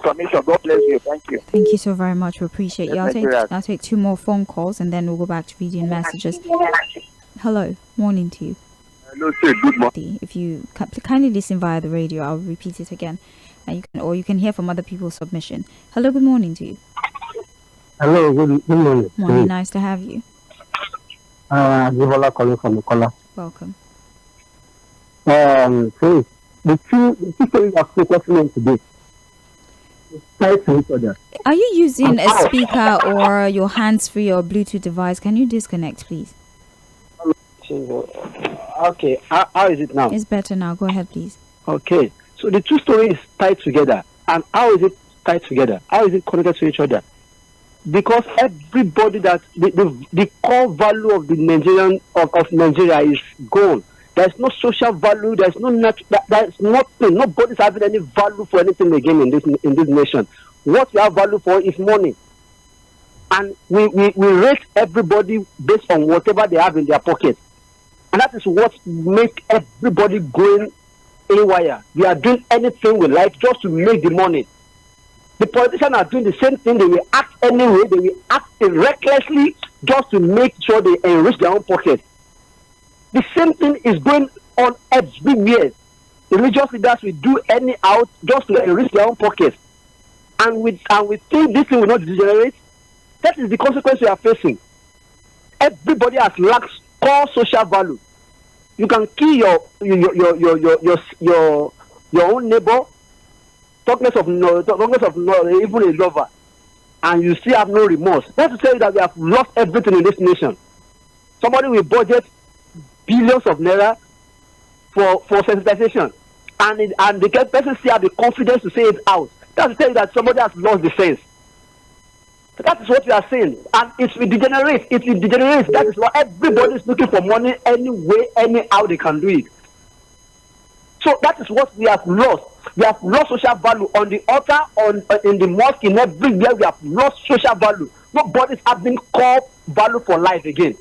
submission. God bless you. Thank you. Thank you so very much. We appreciate you. I'll take 2 more phone calls, and then we'll go back to reading messages. Hello. Morning to you. Hello, sir. Good morning. If you kindly listen via the radio, I'll repeat it again, and you can hear from other people's submission. Hello. Good morning to you. Hello. Good morning. Morning. Nice to have you. Givola calling from the caller. Welcome. So the two things are focusing on today. Tied to each other. Are you using a speaker or your hands-free or Bluetooth device? Can you disconnect, please? Okay. How is it now? It's better now. Go ahead, please. Okay. So the two stories tied together. And how is it tied together? How is it connected to each other? Because everybody that the core value of the Nigerian of Nigeria is gone. There's no social value. There's there's nothing. Nobody's having any value for anything again in this nation. What we have value for is money, and we rate everybody based on whatever they have in their pocket, and that is what make everybody going haywire. We are doing anything we like just to make the money. The politicians are doing the same thing. They will act anyway. They will act recklessly just to make sure they enrich their own pocket. The same thing is going on everywhere. The religious leaders will do anyhow just to enrich their own pockets. And we think this thing will not degenerate. That is the consequence we are facing. Everybody has lacked core social value. You can kill your own neighbor. Talk less of even a lover, and you still have no remorse. That's to tell you that we have lost everything in this nation. Somebody will budget billions of naira for sensitization, and the person still have the confidence to say it out. That's to tell you that somebody has lost the sense. So that is what we are saying, and it will degenerate. It will degenerate. That is why everybody is looking for money any way, anyhow they can do it. So that is what we have lost. We have lost social value on the altar, in the mosque, in everywhere. We have lost social value. Nobody's having core value for life again.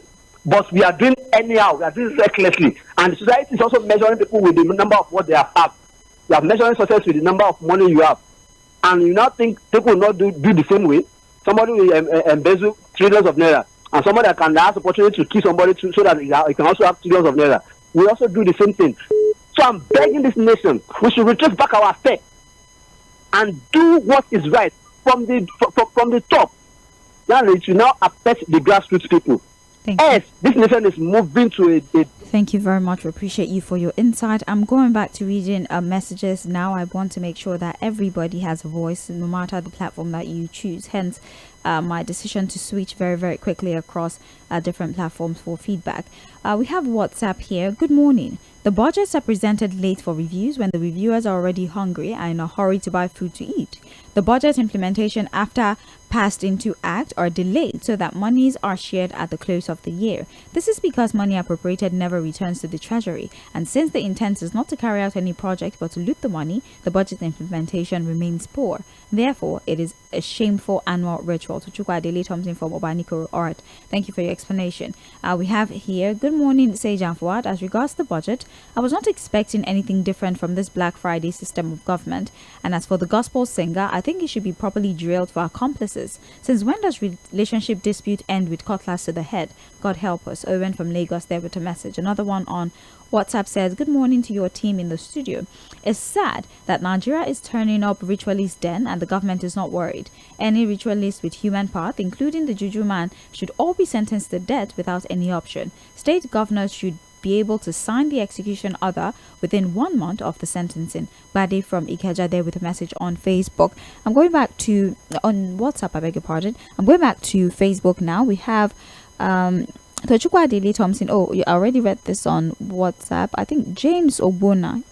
But we are doing anyhow. We are doing recklessly. And society is also measuring people with the number of what they have. You are measuring success with the number of money you have. and you now think people will not do the same way. Somebody will embezzle trillions of naira, and somebody that can have the opportunity to kill somebody so that he can also have trillions of naira. We also do the same thing. So I'm begging this nation, we should retrace back our steps and do what is right from the top. Now it will now affect the grassroots people. Yes, this nation is moving to a. Thank you very much. We appreciate you for your insight. I'm going back to reading messages now. I want to make sure that everybody has a voice, no matter the platform that you choose. Hence, my decision to switch very, very quickly across different platforms for feedback. We have WhatsApp here. Good morning. The budgets are presented late for reviews when the reviewers are already hungry and in a hurry to buy food to eat. The budget implementation after passed into act are delayed so that monies are shared at the close of the year. This is because money appropriated never returns to the treasury, and since the intent is not to carry out any project but to loot the money, the budget implementation remains poor. Therefore, it is a shameful annual ritual. To Tʀᴇ Thompson from Obanikoro. All right, thank you for your explanation. We have here, good morning, Sage Fuad. As regards the budget, I was not expecting anything different from this Black Friday system of government. And as for the gospel singer, I think he should be properly drilled for accomplices. Since when does relationship dispute end with cutlass to the head? God help us. Owen from Lagos there with a message. Another one on WhatsApp says, good morning to your team in the studio. It's sad that Nigeria is turning up ritualist den and the government is not worried. Any ritualist with human path, including the juju man, should all be sentenced to death without any option. State governors should be able to sign the execution order within 1 month of the sentencing. Bade from Ikeja there with a message on Facebook. I'm going back to on WhatsApp, I beg your pardon. I'm going back to Facebook now. We have Tʀᴇ Thompson. Oh, you already read this on WhatsApp. I think James Ogbona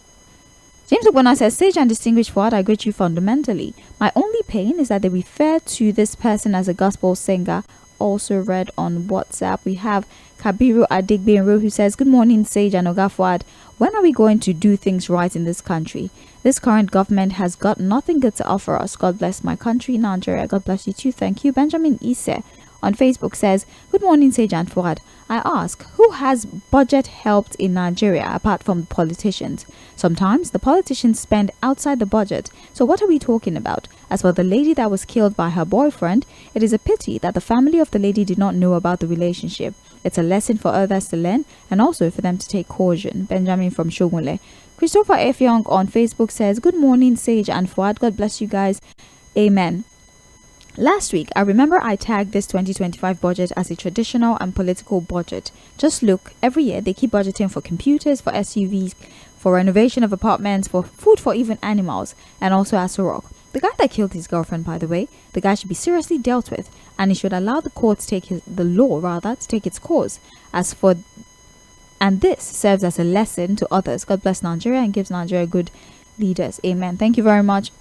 says, Sage and distinguished Fuad, I greet you fundamentally. My only pain is that they refer to this person as a gospel singer. Also read on WhatsApp. We have Kabiru Adigbenro who says, good morning, Sage and Oga Fuad. When are we going to do things right in this country? This current government has got nothing good to offer us. God bless my country, Nigeria. God bless you too. Thank you. Benjamin Ise on Facebook says, good morning, Sage and Fuad. I ask, who has budget helped in Nigeria apart from politicians? Sometimes the politicians spend outside the budget. So what are we talking about? As for the lady that was killed by her boyfriend, it is a pity that the family of the lady did not know about the relationship. It's a lesson for others to learn and also for them to take caution. Benjamin from Shogule. Christopher F. Young on Facebook says, good morning, Sage and Fuad. God bless you guys. Amen. Last week, I remember I tagged this 2025 budget as a traditional and political budget. Just look, every year they keep budgeting for computers, for SUVs, for renovation of apartments, for food for even animals, and also Aso Rock. The guy that killed his girlfriend, by the way, the guy should be seriously dealt with, and he should allow the court to take the law to take its course. And this serves as a lesson to others. God bless Nigeria and gives Nigeria good leaders. Amen. Thank you very much.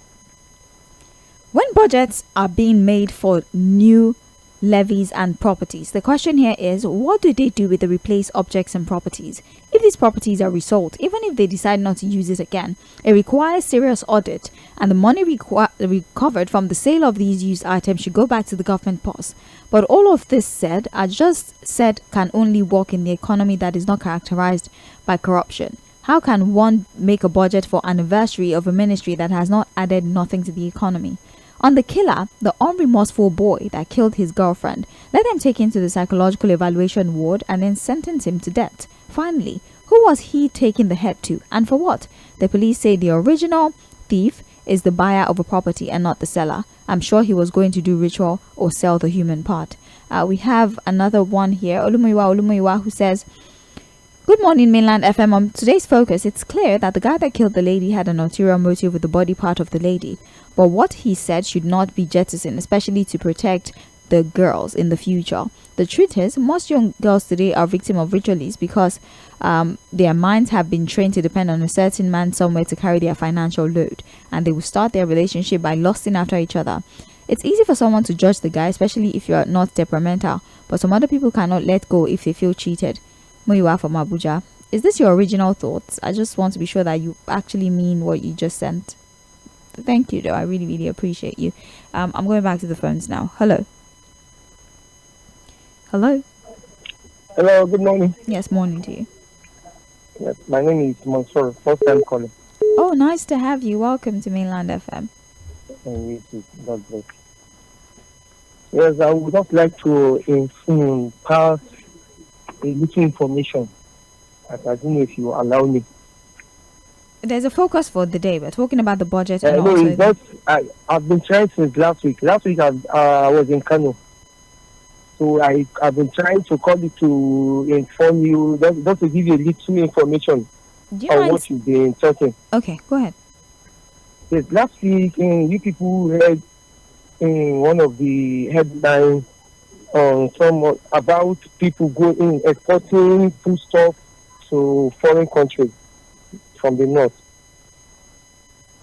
When budgets are being made for new levies and properties, the question here is, what do they do with the replaced objects and properties? If these properties are resold, even if they decide not to use it again, it requires serious audit, and the money recovered from the sale of these used items should go back to the government purse. But all of this said, I just said, can only work in the economy that is not characterized by corruption. How can one make a budget for anniversary of a ministry that has not added nothing to the economy? On the killer, the unremorseful boy that killed his girlfriend, let them take him to the psychological evaluation ward and then sentence him to death. Finally, who was he taking the head to, and for what? The police say the original thief is the buyer of a property and not the seller. I'm sure he was going to do ritual or sell the human part. We have another one here, Olumiwa, who says, good morning, Mainland FM. On today's focus, it's clear that the guy that killed the lady had an ulterior motive with the body part of the lady. But what he said should not be jettisoned, especially to protect the girls in the future. The truth is, most young girls today are victims of ritualists because their minds have been trained to depend on a certain man somewhere to carry their financial load. And they will start their relationship by lusting after each other. It's easy for someone to judge the guy, especially if you are not temperamental. But some other people cannot let go if they feel cheated. Muiwa from Abuja. Is this your original thoughts? I just want to be sure that you actually mean what you just sent. Thank you, though. I really, really appreciate you. I'm going back to the phones now. Hello. Hello. Hello, good morning. Yes, morning to you. Yes, my name is Mансur, first time calling. Oh, nice to have you. Welcome to Mainland FM. And you too. God bless. Yes, I would just like to pass a little information. I don't know if you allow me. There's a focus for the day. We're talking about the budget and No, also... it's not, I've been trying since last week. Last week I was in Kano. So I've been trying to call you to inform you, just to give you a little information on what you've been talking. Okay, go ahead. Yes, last week you people read in one of the headlines on about people going exporting foodstuff to foreign countries from the north.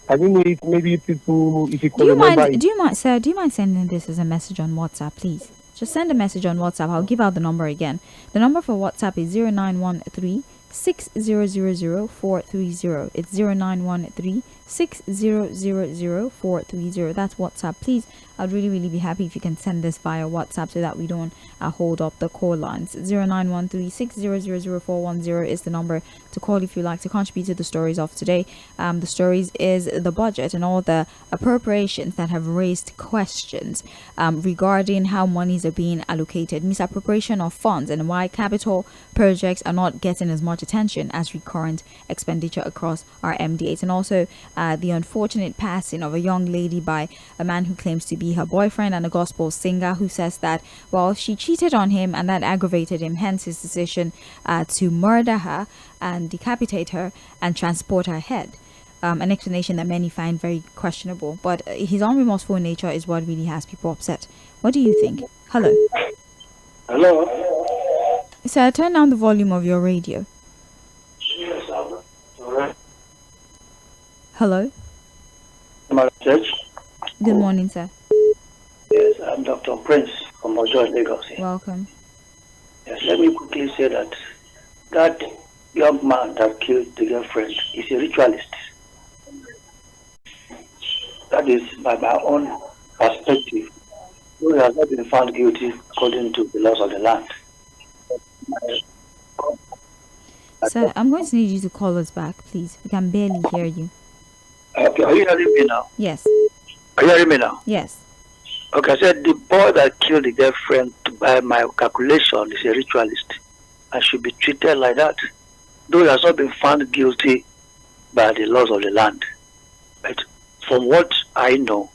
I don't know if maybe people, if you could remember. Do you mind, sir? Do you mind sending this as a message on WhatsApp, please? Just send a message on WhatsApp. I'll give out the number again. The number for WhatsApp is 0913 6000430. It's 0913 6000430. That's WhatsApp. Please, I'd really be happy if you can send this via WhatsApp so that we don't hold up the call lines. 0913 6000410 is the number to call if you like to contribute to the stories of today. The stories is the budget and all the appropriations that have raised questions regarding how monies are being allocated, misappropriation of funds, and why capital projects are not getting as much attention as recurrent expenditure across our MDAs, and also the unfortunate passing of a young lady by a man who claims to be her boyfriend and a gospel singer, who says that, well, she cheated on him and that aggravated him, hence his decision to murder her and decapitate her and transport her head. An explanation that many find very questionable, but his unremorseful nature is what really has people upset. What do you think? Hello. Hello. Sir, turn down the volume of your radio. Yes, I'm Hello. My church. Good morning, sir. Yes, I'm Dr. Prince from Ojo, Lagos. Welcome. Yes, let me quickly say that young man that killed the girlfriend is a ritualist. That is by my own perspective. He has not been found guilty according to the laws of the land. Sir, I'm going to need you to call us back, please. We can barely hear you. Okay, are you hearing me now? Yes. Are you hearing me now? Yes. Okay, I said the boy that killed the girlfriend, by my calculation, is a ritualist and should be treated like that. Though he has not been found guilty by the laws of the land. But from what I know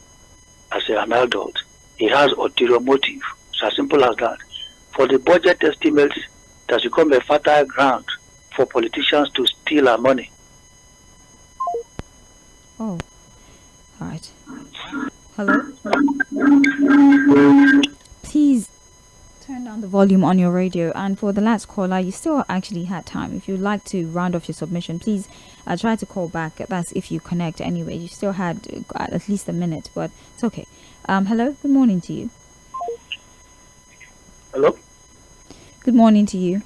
as an adult, he has ulterior motive. It's as simple as that. For the budget estimates, it has become a fertile ground for politicians to steal our money. Oh. All right. Hello? Please turn down the volume on your radio. And for the last caller, you still actually had time. If you'd like to round off your submission, please try to call back. That's if you connect anyway. You still had at least a minute, but it's okay. Hello? Good morning to you. Hello? Good morning to you.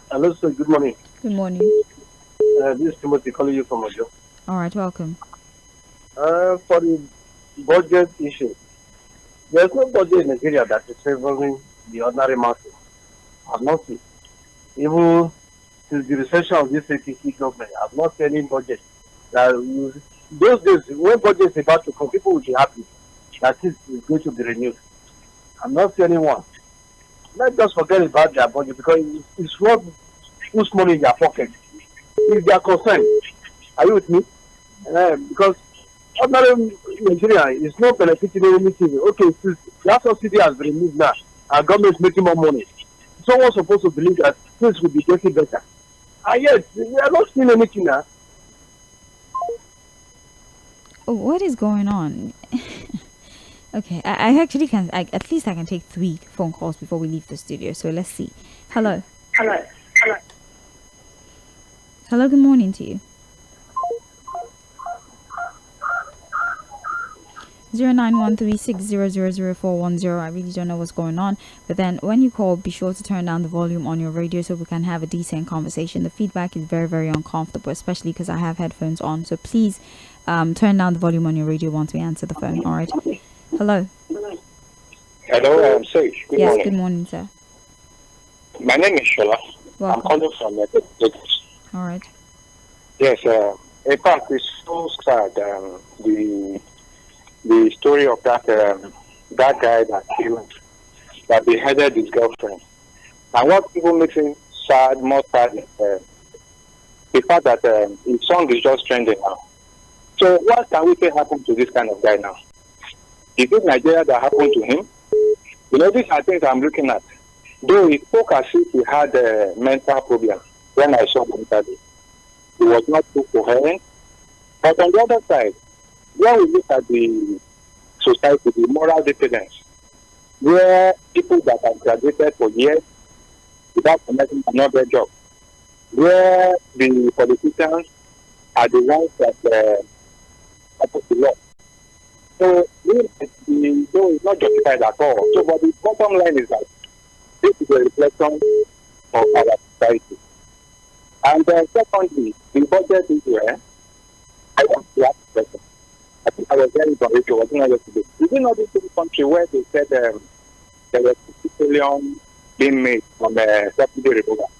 Hello, sir. Good morning. Good morning. This is Timothy calling you from Ojo. All right, welcome. For the budget issue, there's no budget in Nigeria that is favoring the ordinary masses. I've not seen. Even since the recession of this APC government, I've not seen any budget. Those days, when budget is about to come, people will be happy that it is going to be renewed. I'm not seeing anyone. Let's just forget about their budget because it's what who's money in their pocket. If they are concerned, are you with me? Because ordinary Nigeria is not benefiting anything. Okay, since that subsidy has been removed now, our government is making more money. Someone's supposed to believe that things will be getting better. And yet, we are not seeing anything now. Oh, what is going on? Okay, I actually can, at least I can take 3 phone calls before we leave the studio. So let's see. Hello. Hello. Hello, good morning to you. 091360000410. I really don't know what's going on, but then when you call, be sure to turn down the volume on your radio so we can have a decent conversation. The feedback is very uncomfortable, especially because I have headphones on, so please turn down the volume on your radio once we answer the phone. All right. Hello. Hello, I'm Sage. Good yes, morning. Good morning, sir. My name is Shola. Welcome. I'm calling from Lagos. All right. Yes, in fact, it's so sad. the story of that guy that beheaded his girlfriend. And what people makes him more sad is the fact that his song is just trending now. So what can we say happened to this kind of guy now? Is it Nigeria that happened to him? You know, these are things I'm looking at. Though he spoke as if he had a mental problem when I saw him interview. He was not too coherent. But on the other side, when we look at the society, the moral decadence, where people that have graduated for years without connecting another job, where the politicians are the ones that support the law. So, it's not justified at all. So, but the bottom line is that this is a reflection of our society. And secondly, the budget is where I want to ask a question. I think I was very convinced, I was not yesterday. Is it not this country where they said there was 50 billion being made from subsidy removal?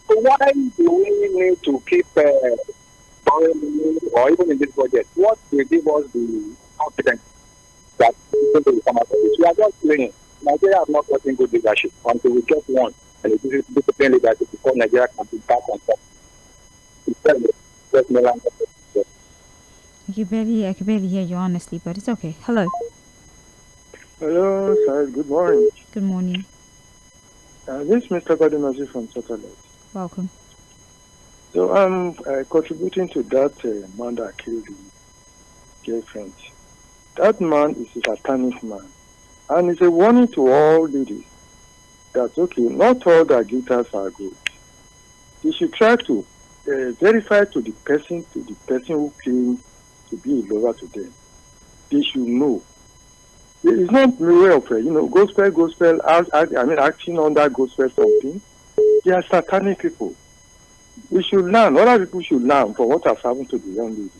So why do we need to keep borrowing money, or even in this budget? What will give us the confidence that people will come out of this? We are just playing. Nigeria has not gotten good leadership until we get one, and it is discipline leadership before Nigeria can be back on top. I can barely hear you honestly, but it's okay. Hello. Hello, sir. Good morning. Good morning. This is Mr. Bademazi from Totally. Welcome. So I'm contributing to that man that killed his girlfriend. That man is a satanic man. And it's a warning to all ladies that, okay, not all that glitters are good. You should try to verify to the person who claims to be a lover to them. They should know. It's not the way of, gospel, acting under gospel something. They are satanic people. We should learn, other people should learn from what has happened to the young lady.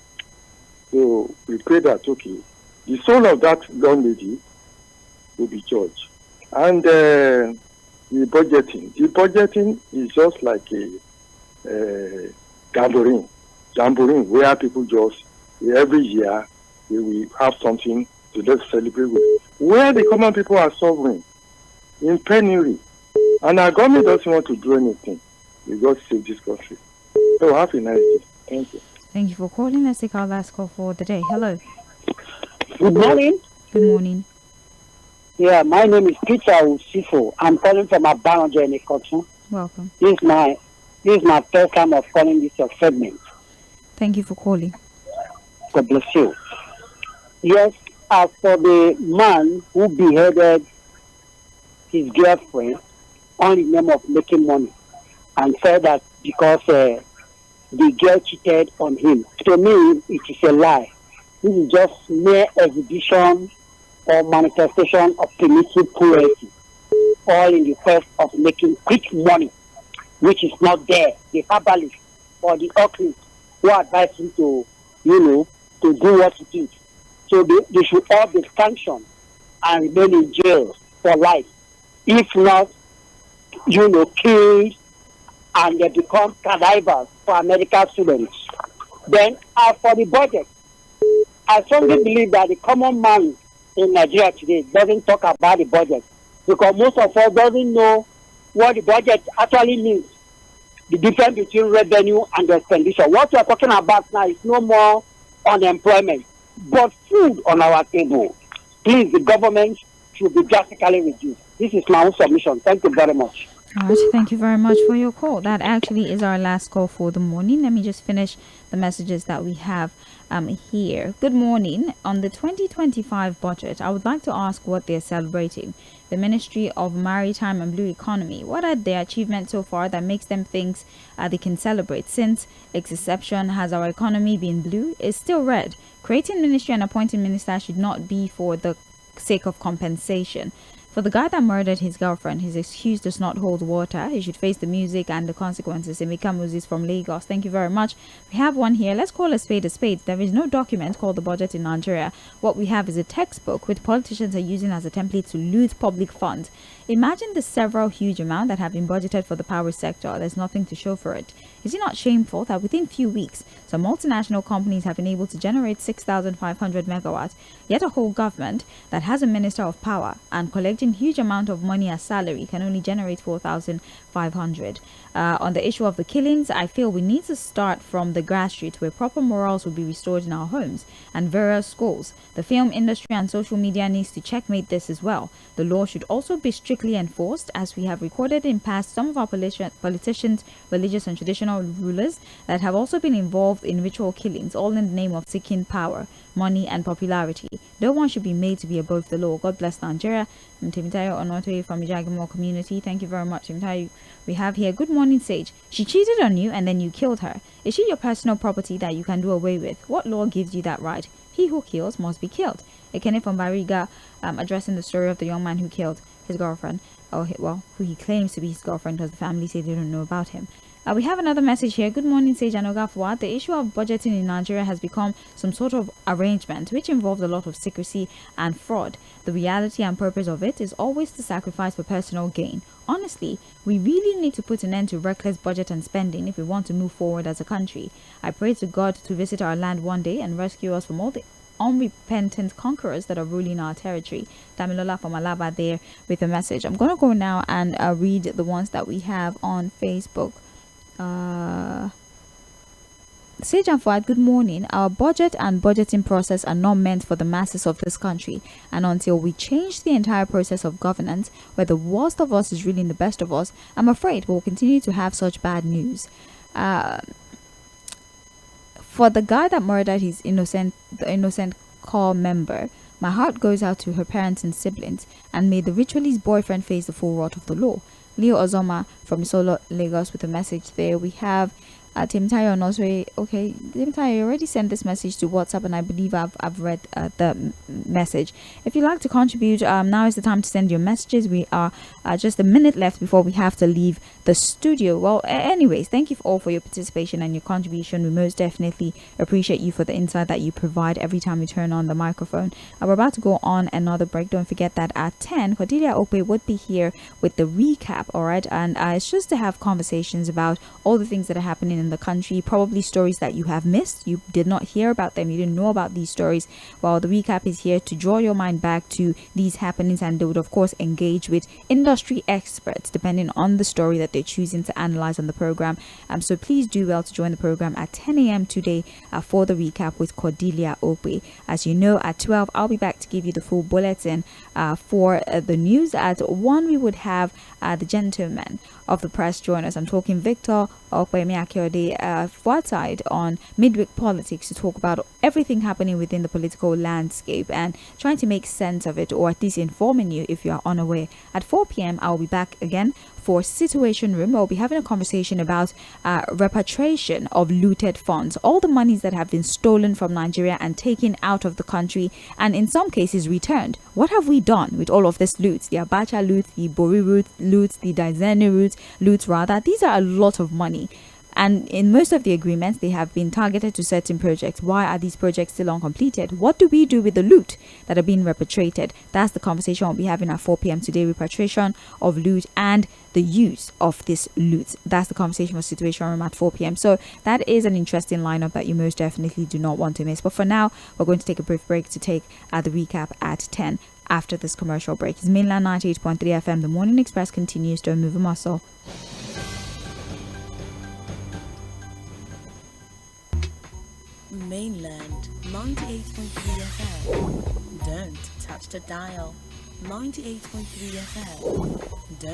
So we pray that, okay, the soul of that young lady will be judged. And the budgeting is just like a jamboree where people just, every year, they will have something to just celebrate with. Where the common people are suffering, in penury. And our government doesn't want to do anything. We got to save this country. So have a nice day. Thank you. Thank you for calling. Let's take our last call for the day. Hello. Good morning. Good morning. Yeah, my name is Peter Usifo. I'm calling from Abanoja in Ikotu. Welcome. This is my first time of calling this your segment. Thank you for calling. God bless you. Yes, as for the man who beheaded his girlfriend on the name of making money and said that because the girl cheated on him. To me, it is a lie. This is just mere exhibition or manifestation of primitive cruelty, all in the quest of making quick money, which is not there. The herbalist or the occultist who advised him to, to do what he did. So they should all be sanctioned and remain in jail for life. If not, killed and they become cadavers for American students. Then, as for the budget, I strongly believe that the common man in Nigeria today doesn't talk about the budget because most of us doesn't know what the budget actually means. The difference between revenue and expenditure. What we are talking about now is no more unemployment, but food on our table. Please, the government should be drastically reduced. This is my own submission. Thank you very much. All right, thank you very much for your call. That actually is our last call for the morning. Let me just finish the messages that we have here. Good morning. On the 2025 budget, I would like to ask what they're celebrating. The Ministry of Maritime and Blue Economy. What are their achievements so far that makes them think they can celebrate? Since its inception, has our economy been blue? It's still red. Creating ministry and appointing ministers should not be for the sake of compensation. For the guy that murdered his girlfriend, his excuse does not hold water. He should face the music and the consequences. Emeka Moses from Lagos. Thank you very much. We have one here. Let's call a spade a spade. There is no document called the budget in Nigeria. What we have is a textbook which politicians are using as a template to loot public funds. Imagine the several huge amounts that have been budgeted for the power sector. There's nothing to show for it. Is it not shameful that within few weeks, some multinational companies have been able to generate 6,500 megawatts, yet a whole government that has a minister of power and collecting huge amount of money as salary can only generate 4,500? On the issue of the killings, I feel we need to start from the grassroots where proper morals will be restored in our homes and various schools. The film industry and social media needs to checkmate this as well. The law should also be strictly enforced, as we have recorded in past some of our politicians, religious and traditional rulers that have also been involved in ritual killings, all in the name of seeking power, money and popularity. No one should be made to be above the law. God bless Nigeria. I'm Temitayo Onotoye from Ijagimo community. Thank you very much, Temitayo. We have here, good morning, Sage. She cheated on you and then you killed her. Is she your personal property that you can do away with? What law gives you that right? He who kills must be killed. Ekene from Bariga, addressing the story of the young man who killed his girlfriend, or who he claims to be his girlfriend, because the family say they don't know about him. We have another message here. Good morning, Sage and Ogafwa. The issue of budgeting in Nigeria has become some sort of arrangement which involves a lot of secrecy and fraud. The reality and purpose of it is always to sacrifice for personal gain. Honestly, we really need to put an end to reckless budget and spending if we want to move forward as a country. I pray to God to visit our land one day and rescue us from all the unrepentant conquerors that are ruling our territory. Damilola from Alaba there with a message. I'm going to go now and read the ones that we have on Facebook. Sage and Fuad, good morning. Our budget and budgeting process are not meant for the masses of this country, and until we change the entire process of governance where the worst of us is ruling the best of us, I'm afraid we'll continue to have such bad news. For the guy that murdered the innocent core member, my heart goes out to her parents and siblings, and may the ritualist boyfriend face the full wrath of the law. Leo Ozoma from Solo, Lagos with a message there. We have Temitayo and also, okay, Temitayo, you already sent this message to WhatsApp, and I believe I've read the message. If you'd like to contribute, now is the time to send your messages. We are just a minute left before we have to leave the studio. Well, anyways, thank you all for your participation and your contribution. We most definitely appreciate you for the insight that you provide every time you turn on the microphone. We're about to go on another break. Don't forget that at 10, Cordelia Okwe would be here with the recap, all right? And it's just to have conversations about all the things that are happening in the country, probably stories that you have missed, you did not hear about them, you didn't know about these stories. Well, the recap is here to draw your mind back to these happenings, and they would of course engage with industry experts depending on the story that they're choosing to analyze on the program. So please do well to join the program at 10 a.m. today for the recap with Cordelia Okwe. As you know, at 12 I'll be back to give you the full bulletin for the news. At 1 we would have the gentleman of the press join us. I'm talking Victor Okpemiakiode side on midweek politics to talk about everything happening within the political landscape and trying to make sense of it, or at least informing you if you are unaware. At 4 p.m. I'll be back again for Situation Room. We'll be having a conversation about repatriation of looted funds, all the monies that have been stolen from Nigeria and taken out of the country, and in some cases returned. What have we done with all of this loot? The Abacha loot, the Bori loot, the Daizene loot rather. These are a lot of money. And in most of the agreements, they have been targeted to certain projects. Why are these projects still uncompleted? What do we do with the loot that are being repatriated? That's the conversation we'll be having at 4 p.m. today. Repatriation of loot and the use of this loot. That's the conversation for Situation Room at 4 p.m. So that is an interesting lineup that you most definitely do not want to miss. But for now, we're going to take a brief break to take the recap at 10 after this commercial break. It's Mainland 98.3 FM. The Morning Express continues. Don't move a muscle. Mainland 98.3 FM. Don't touch the dial. 98.3 FM. Don't